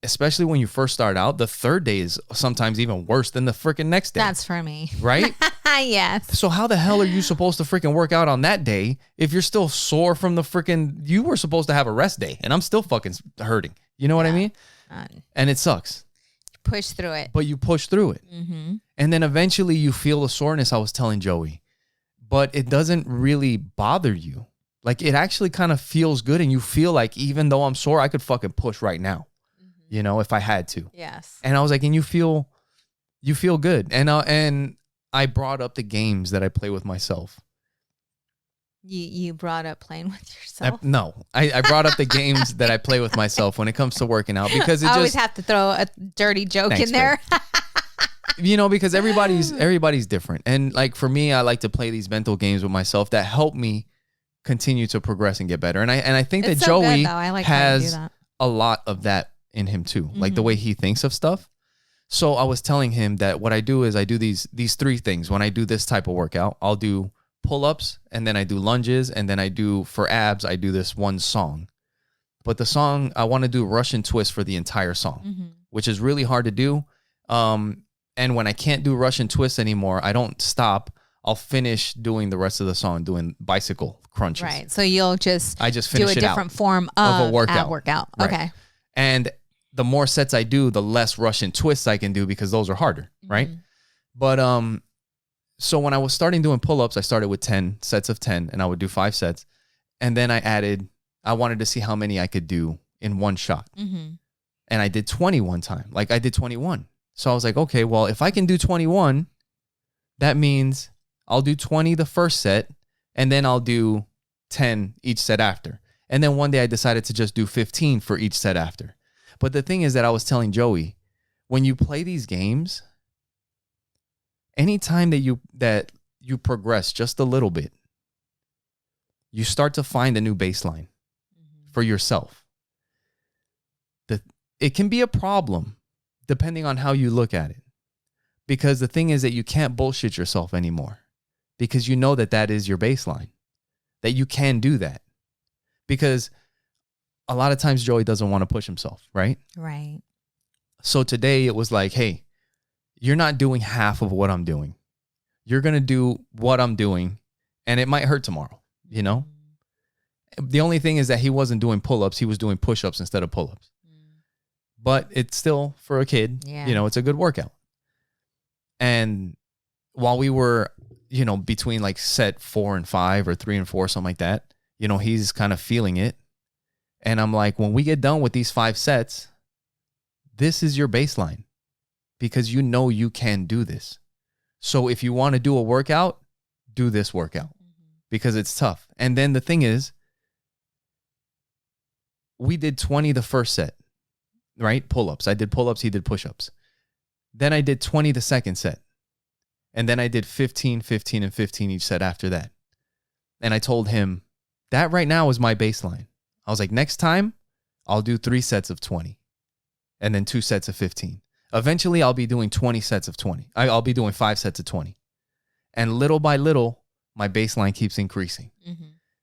especially when you first start out, the third day is sometimes even worse than the freaking next day. That's for me. Right? Yes. So how the hell are you supposed to freaking work out on that day if you're still sore from the freaking, you were supposed to have a rest day, and I'm still fucking hurting. You know what I mean? And it sucks. Push through it. But you push through it. And then eventually you feel the soreness, I was telling Joey, but it doesn't really bother you. Like it actually kind of feels good, and you feel like, even though I'm sore, I could fucking push right now, if I had to. Yes. And I was like, and you feel good. And I brought up the games that I play with myself. You brought up playing with yourself? I brought up the games that I play with myself when it comes to working out, because it I always have to throw a dirty joke in there. Because everybody's different. And like for me, I like to play these mental games with myself that help me continue to progress and get better. And I think It's that so Joey good, though. I like how you do has that. a lot of that in him too, like the way he thinks of stuff. So I was telling him that what I do is I do these three things. When I do this type of workout, I'll do pull-ups, and then I do lunges, and then I do, for abs, I do this one song. But the song, I want to do Russian twist for the entire song, which is really hard to do. And when I can't do Russian twist anymore, I don't stop. I'll finish doing the rest of the song, doing bicycle crunches. Right. So you'll just I just do finish a it out different form of a workout. ab workout. Right. Okay. And the more sets I do, the less Russian twists I can do because those are harder, right? But so when I was starting doing pull-ups, I started with 10 sets of 10, and I would do 5 sets. And then I wanted to see how many I could do in one shot. And I did 20 one time. Like I did 21. So I was like, okay, well, if I can do 21, that means I'll do 20 the first set, and then I'll do 10 each set after. And then one day I decided to just do 15 for each set after. But the thing is that I was telling Joey, when you play these games, anytime that you progress just a little bit, you start to find a new baseline for yourself. It can be a problem depending on how you look at it. Because the thing is that you can't bullshit yourself anymore. Because you know that is your baseline. That you can do that. Because a lot of times Joey doesn't want to push himself, right? Right. So today it was like, hey, you're not doing half of what I'm doing. You're going to do what I'm doing, and it might hurt tomorrow, you know? The only thing is that he wasn't doing pull-ups. He was doing push-ups instead of pull-ups. But it's still, for a kid, you know, it's a good workout. And while we were, you know, between like set 4 and 5 or 3 and 4, something like that, you know, he's kind of feeling it. And I'm like, when we get done with these 5 sets, this is your baseline because you know you can do this. So if you want to do a workout, do this workout because it's tough. And then the thing is, we did 20 the first set, right? Pull-ups. I did pull-ups. He did push-ups. Then I did 20 the second set. And then I did 15, 15, and 15 each set after that. And I told him, that right now is my baseline. I was like, next time, I'll do 3 sets of 20. And then 2 sets of 15. Eventually, I'll be doing 20 sets of 20. I'll be doing 5 sets of 20. And little by little, my baseline keeps increasing.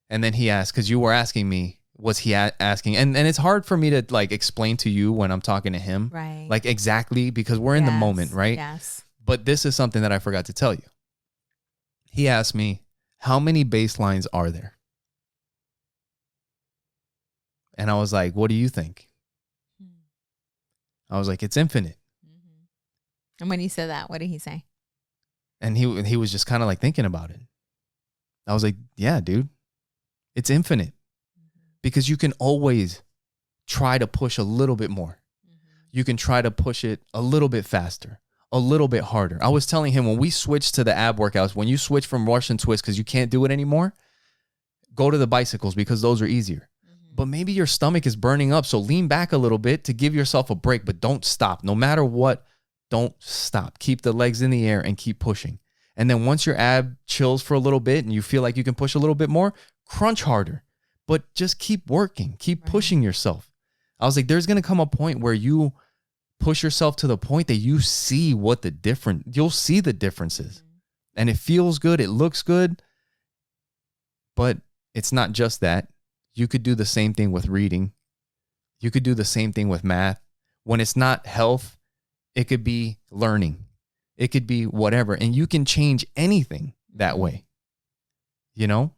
And then he asked, because you were asking me, was he asking? And it's hard for me to like explain to you when I'm talking to him. Right. Like exactly, because we're in the moment, right? Yes. But this is something that I forgot to tell you. He asked me, how many baselines are there? And I was like, what do you think? I was like, it's infinite. And when he said that, what did he say? And he was just kind of like thinking about it. I was like, yeah, dude, it's infinite. Because you can always try to push a little bit more. You can try to push it a little bit faster, a little bit harder. I was telling him when we switch to the ab workouts, when you switch from Russian twist because you can't do it anymore, go to the bicycles because those are easier. But maybe your stomach is burning up, so lean back a little bit to give yourself a break, but don't stop. No matter what, don't stop. Keep the legs in the air and keep pushing. And then once your ab chills for a little bit and you feel like you can push a little bit more, crunch harder. But just keep working, keep pushing yourself. I was like, there's going to come a point where you push yourself to the point that you see you'll see the differences. And it feels good, it looks good. But it's not just that. You could do the same thing with reading. You could do the same thing with math. When it's not health, it could be learning. It could be whatever. And you can change anything that way. You know?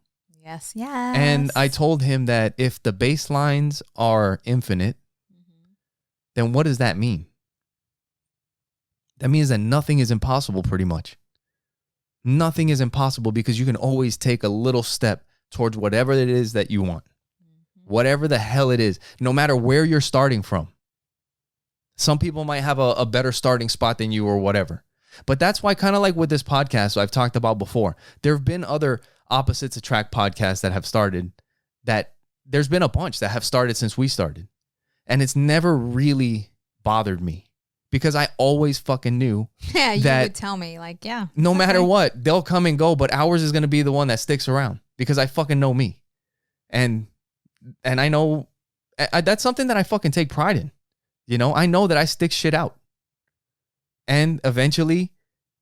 Yes, yes. And I told him that if the baselines are infinite, then what does that mean? That means that nothing is impossible pretty much. Nothing is impossible because you can always take a little step towards whatever it is that you want. Whatever the hell it is, no matter where you're starting from. Some people might have a better starting spot than you or whatever. But that's why kind of like with this podcast I've talked about before, there have been other opposites attract podcasts that have started, that there's been a bunch that have started since we started. And it's never really bothered me because I always fucking knew you that would tell me like, no matter what, they'll come and go, but ours is going to be the one that sticks around because I fucking know me. And I know that's something that I fucking take pride in. You know, I know that I stick shit out. And eventually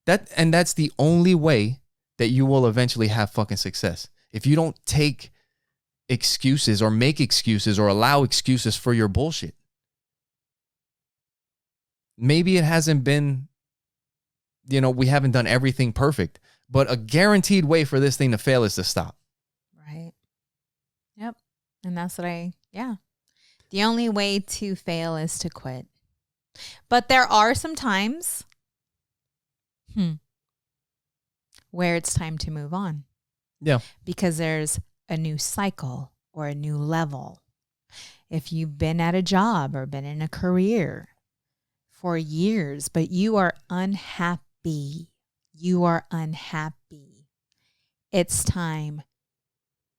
that's the only way that you will eventually have fucking success. If you don't take excuses or make excuses or allow excuses for your bullshit. Maybe it hasn't been, you know, we haven't done everything perfect, but a guaranteed way for this thing to fail is to stop. Right. Yep. And that's what the only way to fail is to quit. But there are some times where it's time to move on. Yeah. Because there's a new cycle or a new level. If you've been at a job or been in a career for years, but you are unhappy, it's time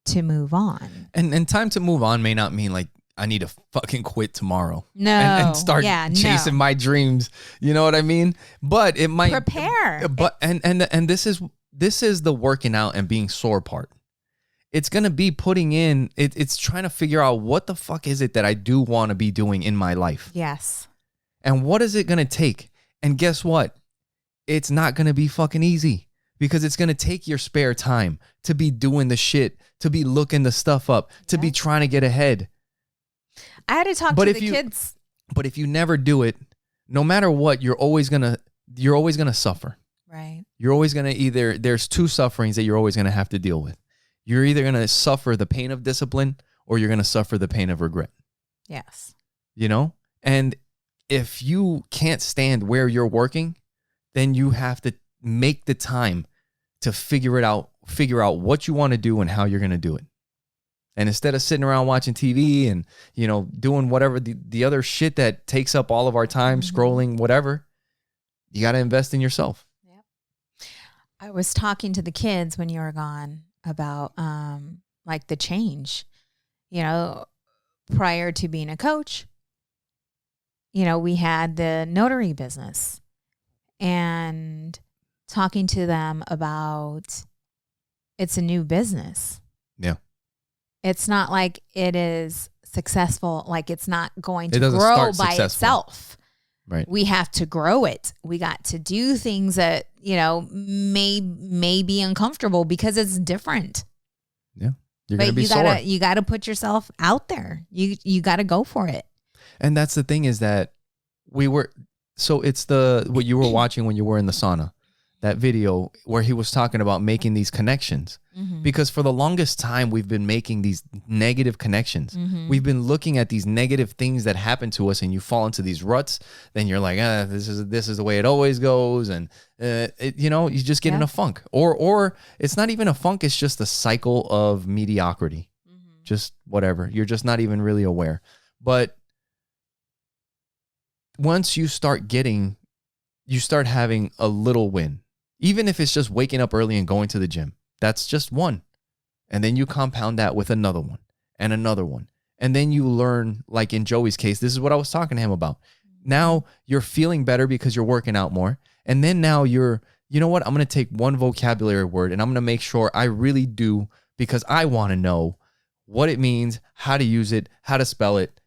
to move on. And time to move on may not mean like I need to fucking quit tomorrow. No. And start chasing my dreams. You know what I mean? But it might prepare. But and this is the working out and being sore part. It's going to be putting in it's trying to figure out what the fuck is it that I do want to be doing in my life. Yes. And what is it going to take? And guess what? It's not going to be fucking easy because it's going to take your spare time to be doing the shit, to be looking the stuff up, to be trying to get ahead. I had to talk to the kids. But if you never do it, no matter what, you're always gonna suffer. Right. You're always gonna there's two sufferings that you're always gonna have to deal with. You're either gonna suffer the pain of discipline or you're gonna suffer the pain of regret. Yes. You know? And if you can't stand where you're working, then you have to make the time to figure out what you want to do and how you're gonna do it. And instead of sitting around watching TV and, you know, doing whatever the other shit that takes up all of our time, scrolling, whatever, you got to invest in yourself. Yep. I was talking to the kids when you were gone about like the change, you know, prior to being a coach, you know, we had the notary business and talking to them about it's a new business. Yeah. It's not like it is successful, like it's not going to grow by itself. Right. We have to grow it. We got to do things that, you know, may be uncomfortable because it's different. Yeah. You're going to be sore. You got to put yourself out there. You got to go for it. And that's the thing is that it's what you were watching when you were in the sauna, that video where he was talking about making these connections. Mm-hmm. Because for the longest time, we've been making these negative connections. Mm-hmm. We've been looking at these negative things that happen to us and you fall into these ruts. Then you're like, this is the way it always goes. And, you know, you just get in a funk. Or it's not even a funk. It's just a cycle of mediocrity. Mm-hmm. Just whatever. You're just not even really aware. But once you start having a little win, even if it's just waking up early and going to the gym. That's just one. And then you compound that with another one and another one. And then you learn, like in Joey's case, this is what I was talking to him about. Now you're feeling better because you're working out more. And then now you know what? I'm going to take one vocabulary word and I'm going to make sure I really do because I want to know what it means, how to use it, how to spell it.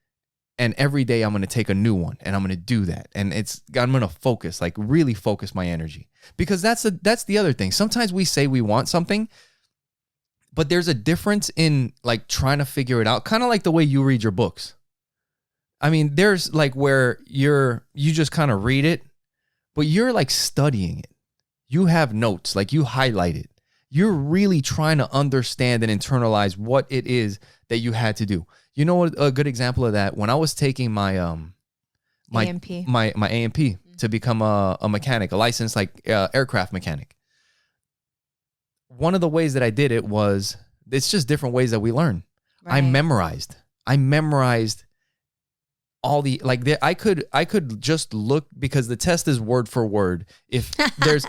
And every day I'm going to take a new one and I'm going to do that. And I'm going to focus, like really focus my energy. Because that's the other thing. Sometimes we say we want something, but there's a difference in like trying to figure it out. Kind of like the way you read your books. I mean, there's like where you just kind of read it, but you're like studying it. You have notes, like you highlight it. You're really trying to understand and internalize what it is that you had to do. You know what a good example of that? When I was taking my AMP. my AMP to become a mechanic, a licensed like aircraft mechanic. One of the ways that I did it was it's just different ways that we learn. Right. I memorized all the I could just look because the test is word for word. If there's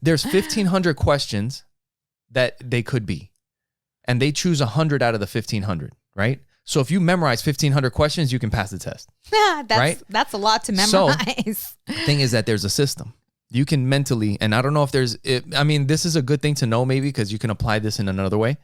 there's 1,500 questions that they could be, and they choose 100 out of the 1,500, right? So if you memorize 1,500 questions, you can pass the test. Right? That's a lot to memorize. So the thing is that there's a system. You can mentally, and I don't know if this is a good thing to know maybe because you can apply this in another way.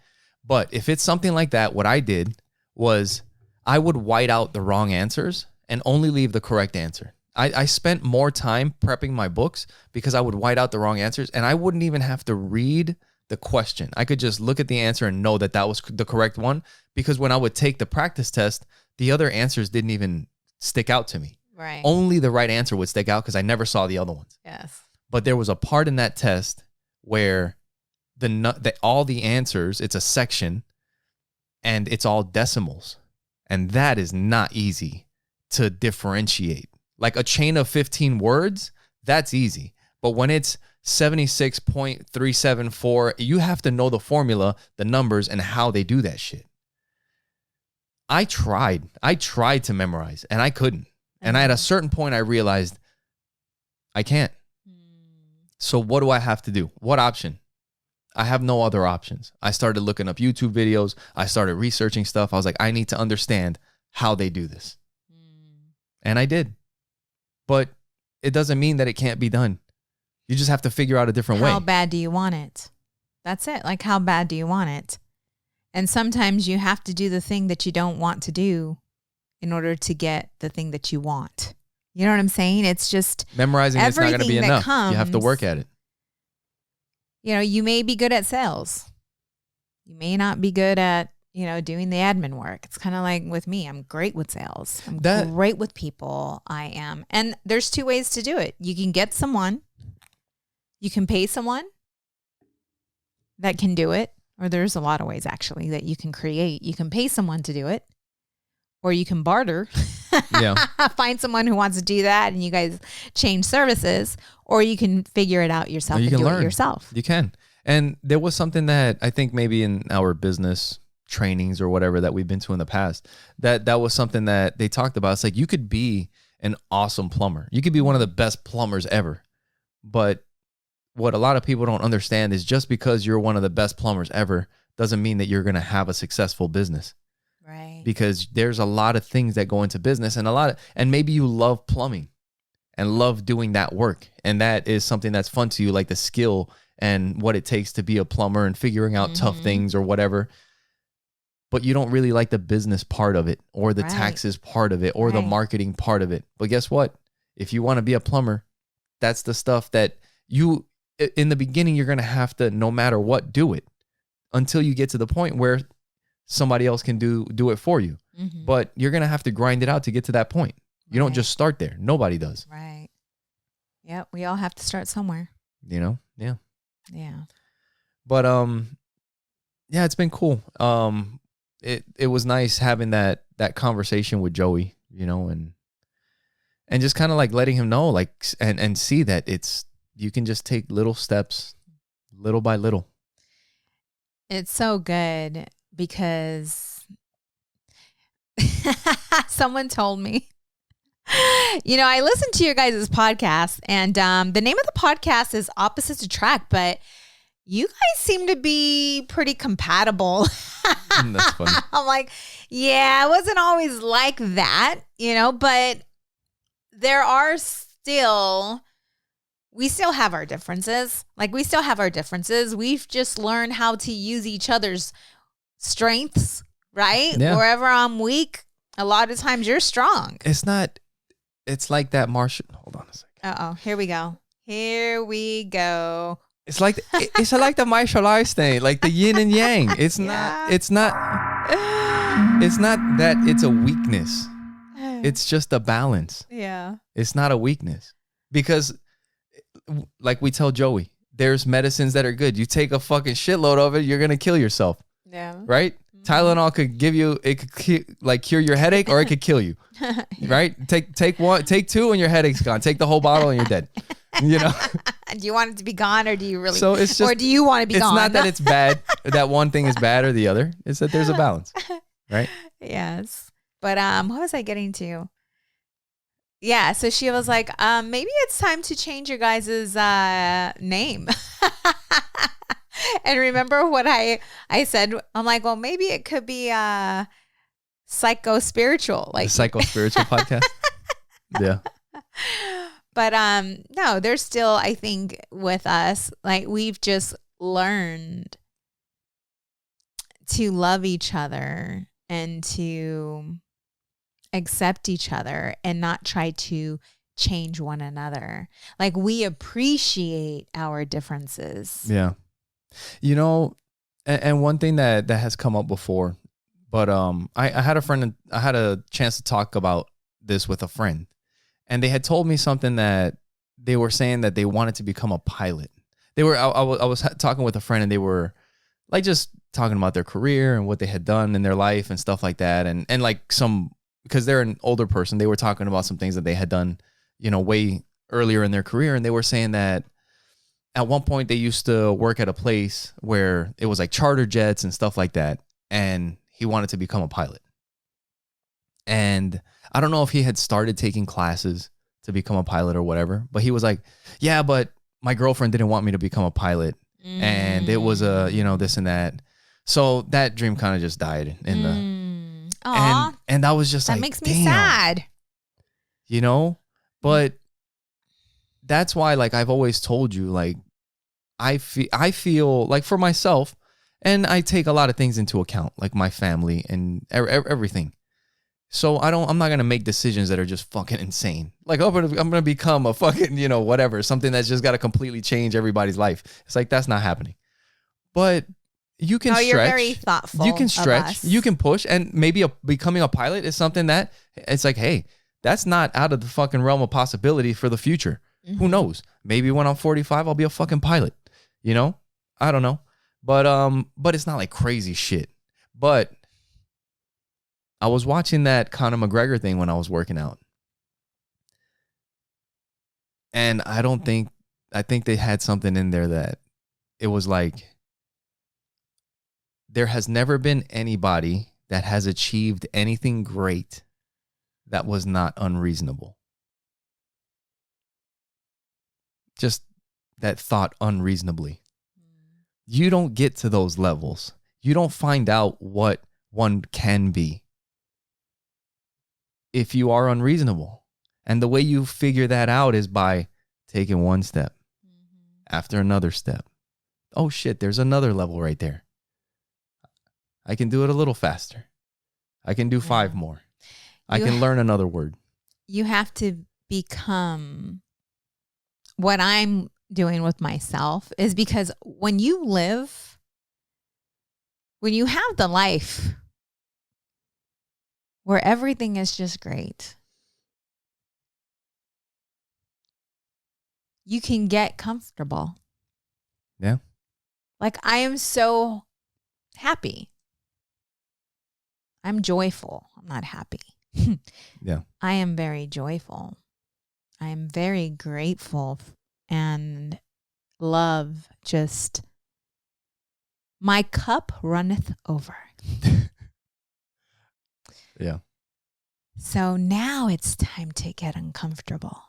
But if it's something like that, what I did was I would white out the wrong answers and only leave the correct answer. I spent more time prepping my books because I would white out the wrong answers, and I wouldn't even have to read the question. I could just look at the answer and know that that was the correct one, because when I would take the practice test, the other answers didn't even stick out to me. Right. Only the right answer would stick out because I never saw the other ones. Yes. But there was a part in that test where all the answers, it's a section, and it's all decimals. And that is not easy to differentiate. Like a chain of 15 words, that's easy. But when it's 76.374, you have to know the formula, the numbers, and how they do that shit. I tried to memorize, and I couldn't. And at a certain point, I realized I can't. So what do I have to do? What option? I have no other options. I started looking up YouTube videos. I started researching stuff. I was like, I need to understand how they do this. And I did. But it doesn't mean that it can't be done. You just have to figure out a different way. How bad do you want it? That's it. Like, how bad do you want it? And sometimes you have to do the thing that you don't want to do in order to get the thing that you want. You know what I'm saying? It's just memorizing is not going to be enough. You have to work at it. You know, you may be good at sales. You may not be good at, you know, doing the admin work. It's kind of like with me. I'm great with sales. I'm great with people. I am. And there's two ways to do it. You can get someone. You can pay someone that can do it. Or there's a lot of ways, actually, that you can create. You can pay someone to do it. Or you can barter. Yeah. Find someone who wants to do that and you guys change services. Or you can figure it out yourself and do it yourself. You can. And there was something that I think maybe in our business trainings or whatever that we've been to in the past, that was something that they talked about. It's like you could be an awesome plumber. You could be one of the best plumbers ever. But what a lot of people don't understand is just because you're one of the best plumbers ever doesn't mean that you're going to have a successful business. Right. Because there's a lot of things that go into business and maybe you love plumbing and love doing that work. And that is something that's fun to you, like the skill and what it takes to be a plumber and figuring out tough things or whatever. But you don't really like the business part of it or the taxes part of it or the marketing part of it. But guess what? If you want to be a plumber, that's the stuff that you, in the beginning, you're going to have to, no matter what, do it until you get to the point where somebody else can do it for you. But you're going to have to grind it out to get to that point. You don't just start there. Nobody does. Right. Yep. We all have to start somewhere. You know? Yeah. Yeah. But, yeah, it's been cool. It was nice having that conversation with Joey, you know, and just kind of like letting him know, like, and see that you can just take little steps, little by little. It's so good because someone told me, you know, I listened to your guys' podcast and the name of the podcast is Opposites Attract, but you guys seem to be pretty compatible. That's funny. I'm like, yeah, it wasn't always like that, you know, but we still have our differences. Like we still have our differences. We've just learned how to use each other's strengths, right? Yeah. Wherever I'm weak, a lot of times you're strong. It's like that martial. Hold on a second. Uh-oh, here we go. It's like the martial arts thing, like the yin and yang. It's not that it's a weakness. It's just a balance. Yeah. It's not a weakness. Because like we tell Joey, there's medicines that are good. You take a fucking shitload of it, you're going to kill yourself. Yeah. Right? Tylenol could cure your headache or it could kill you. Right? Take one, take two and your headache's gone. Take the whole bottle and you're dead. You know? Do you want it to be gone or do you really? So it's just, or do you want to be gone? It's not that it's bad, that one thing is bad or the other. It's that there's a balance. Right? Yes. But what was I getting to? Yeah, so she was like, maybe it's time to change your guys' name. And remember what I said? I'm like, well, maybe it could be psycho-spiritual. Like the psycho-spiritual podcast? Yeah. But no, there's still, I think, with us, like we've just learned to love each other and to accept each other and not try to change one another. Like, we appreciate our differences. Yeah. You know, and one thing that has come up before, but I had a friend, I had a chance to talk about this with a friend, and they had told me something that they were saying that they wanted to become a pilot. I was talking with a friend, and they were like just talking about their career and what they had done in their life and stuff like that. And like because they're an older person, they were talking about some things that they had done, you know, way earlier in their career. And they were saying that at one point they used to work at a place where it was like charter jets and stuff like that. And he wanted to become a pilot. And I don't know if he had started taking classes to become a pilot or whatever, but he was like, yeah, but my girlfriend didn't want me to become a pilot. And it was this and that. So that dream kind of just died in the, and I was just that like, makes me sad, you know, but that's why, like, I've always told you, like, I feel like for myself, and I take a lot of things into account, like my family and everything. So I'm not going to make decisions that are just fucking insane. Like, I'm going to become a fucking, whatever, something that's just got to completely change everybody's life. It's like, that's not happening. But you can stretch. You're very thoughtful. You can stretch. You can push. And maybe becoming a pilot is something that it's like, hey, that's not out of the fucking realm of possibility for the future. Mm-hmm. Who knows? Maybe when I'm 45, I'll be a fucking pilot. I don't know. But it's not like crazy shit. But I was watching that Conor McGregor thing when I was working out. And I think they had something in there that it was like, there has never been anybody that has achieved anything great that was not unreasonable. Just that thought unreasonably. You don't get to those levels. You don't find out what one can be if you are unreasonable. And the way you figure that out is by taking one step after another step. Oh shit, there's another level right there. I can do it a little faster. I can do 5 more. I can learn another word. You have to become what I'm doing with myself, is because when you have the life where everything is just great, you can get comfortable. Yeah. Like, I am so happy. I'm joyful. I'm not happy. Yeah. I am very joyful. I am very grateful, and love just, my cup runneth over. Yeah. So now it's time to get uncomfortable.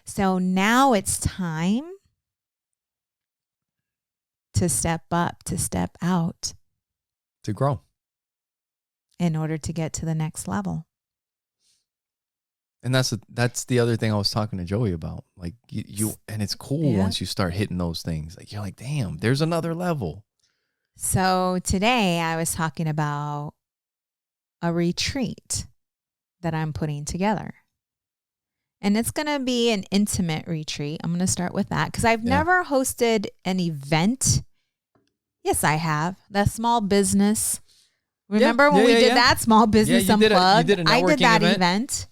So now it's time to step up, to step out. To grow. In order to get to the next level. And that's the other thing I was talking to Joey about. Like, you and it's cool once you start hitting those things. Like, you're like, damn, there's another level. So today I was talking about a retreat that I'm putting together. And it's going to be an intimate retreat. I'm going to start with that because I've never hosted an event. Yes, I have. That small business. Remember when we did that small business unplugged? I did that event.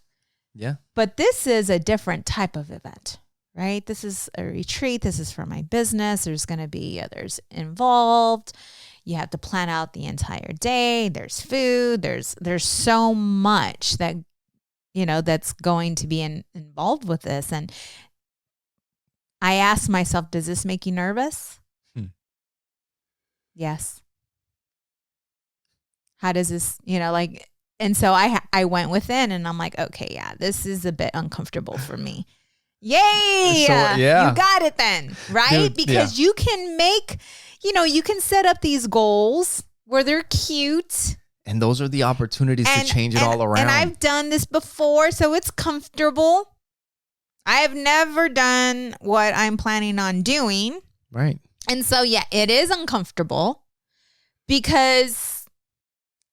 Yeah. But this is a different type of event, right? This is a retreat. This is for my business. There's going to be others involved. You have to plan out the entire day. There's food. There's so much that, that's going to be involved with this. And I asked myself, does this make you nervous? Yes. How does this, and so I went within and I'm like, okay, yeah, this is a bit uncomfortable for me. Yay! So, yeah. You got it then, right? Dude, because you can make, you can set up these goals where they're cute. And those are the opportunities to change it all around. And I've done this before, so it's comfortable. I have never done what I'm planning on doing. Right. And so, yeah, it is uncomfortable Because,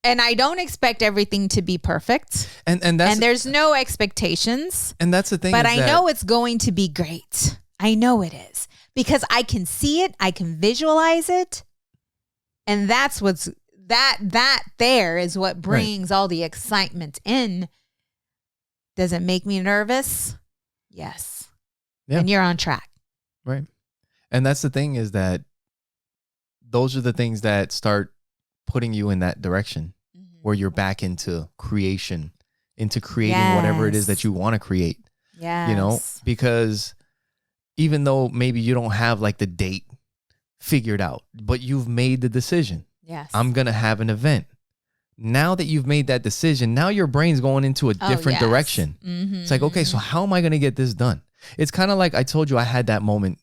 and I don't expect everything to be perfect. And there's no expectations. And that's the thing. But I know it's going to be great. I know it is. Because I can see it. I can visualize it. And that's what's, that there is what brings all the excitement in. Does it make me nervous? Yes. Yeah. And you're on track. Right. And that's the thing is that those are the things that start putting you in that direction where you're back into creation, into creating whatever it is that you want to create. Yeah. You know, because even though maybe you don't have like the date figured out, but you've made the decision. Yes. I'm going to have an event. Now that you've made that decision, now your brain's going into a different direction. It's like, okay, so how am I going to get this done? It's kind of like I told you I had that moment,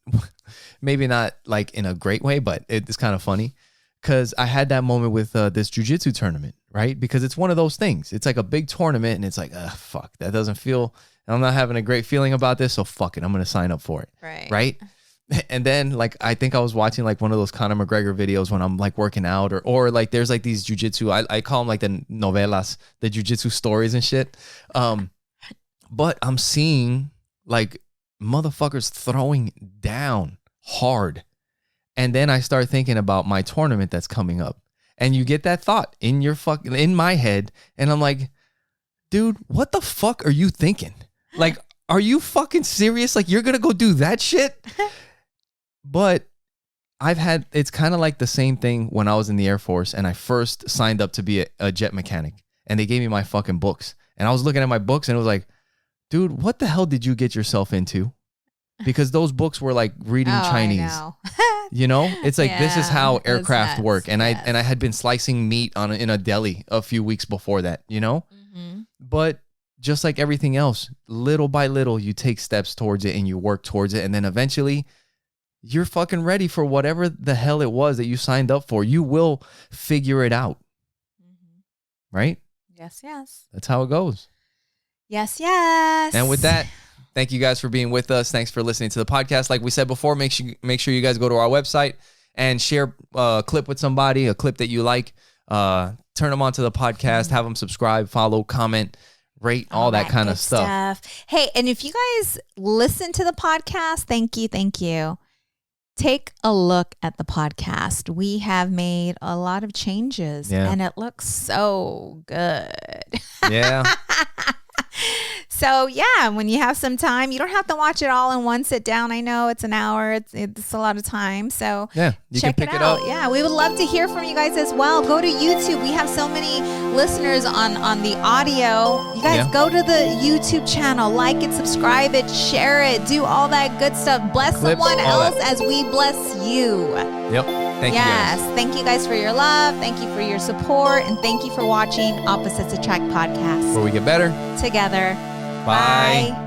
maybe not like in a great way, but it's kind of funny because I had that moment with this jiu-jitsu tournament, right? Because it's one of those things. It's like a big tournament and it's like, fuck, that doesn't feel, I'm not having a great feeling about this. So fuck it, I'm going to sign up for it. Right? And then like, I think I was watching like one of those Conor McGregor videos when I'm like working out or like there's like these jiu-jitsu, I call them like the novelas, the jiu-jitsu stories and shit. But I'm seeing like motherfuckers throwing down hard. And then I start thinking about my tournament that's coming up. And you get that thought in my head. And I'm like, dude, what the fuck are you thinking? Like, are you fucking serious? Like, you're going to go do that shit? But it's kind of like the same thing when I was in the Air Force and I first signed up to be a jet mechanic and they gave me my fucking books. And I was looking at my books and it was like, dude, what the hell did you get yourself into? Because those books were like reading Chinese. I know. You know, it's like, this is how aircraft work. And I had been slicing meat in a deli a few weeks before that, you know? But just like everything else, little by little, you take steps towards it and you work towards it. And then eventually you're fucking ready for whatever the hell it was that you signed up for. You will figure it out. Right? Yes. That's how it goes. Yes. And with that, thank you guys for being with us. Thanks for listening to the podcast. Like we said before, make sure you guys go to our website and share a clip with somebody, a clip that you like. Turn them onto the podcast, have them subscribe, follow, comment, rate, all that kind of stuff. Hey, and if you guys listen to the podcast, thank you. Take a look at the podcast. We have made a lot of changes and it looks so good. Yeah. So yeah, when you have some time, you don't have to watch it all in one sit down. I know it's an hour. It's a lot of time. So yeah, you check can pick it out. Yeah, we would love to hear from you guys as well. Go to YouTube. We have so many listeners on the audio. You guys go to the YouTube channel, like it, subscribe it, share it, do all that good stuff. Bless someone else as we bless you. Yep. Thank you guys. Thank you guys for your love. Thank you for your support. And thank you for watching Opposites Attract Podcast. Where we get better together. Bye.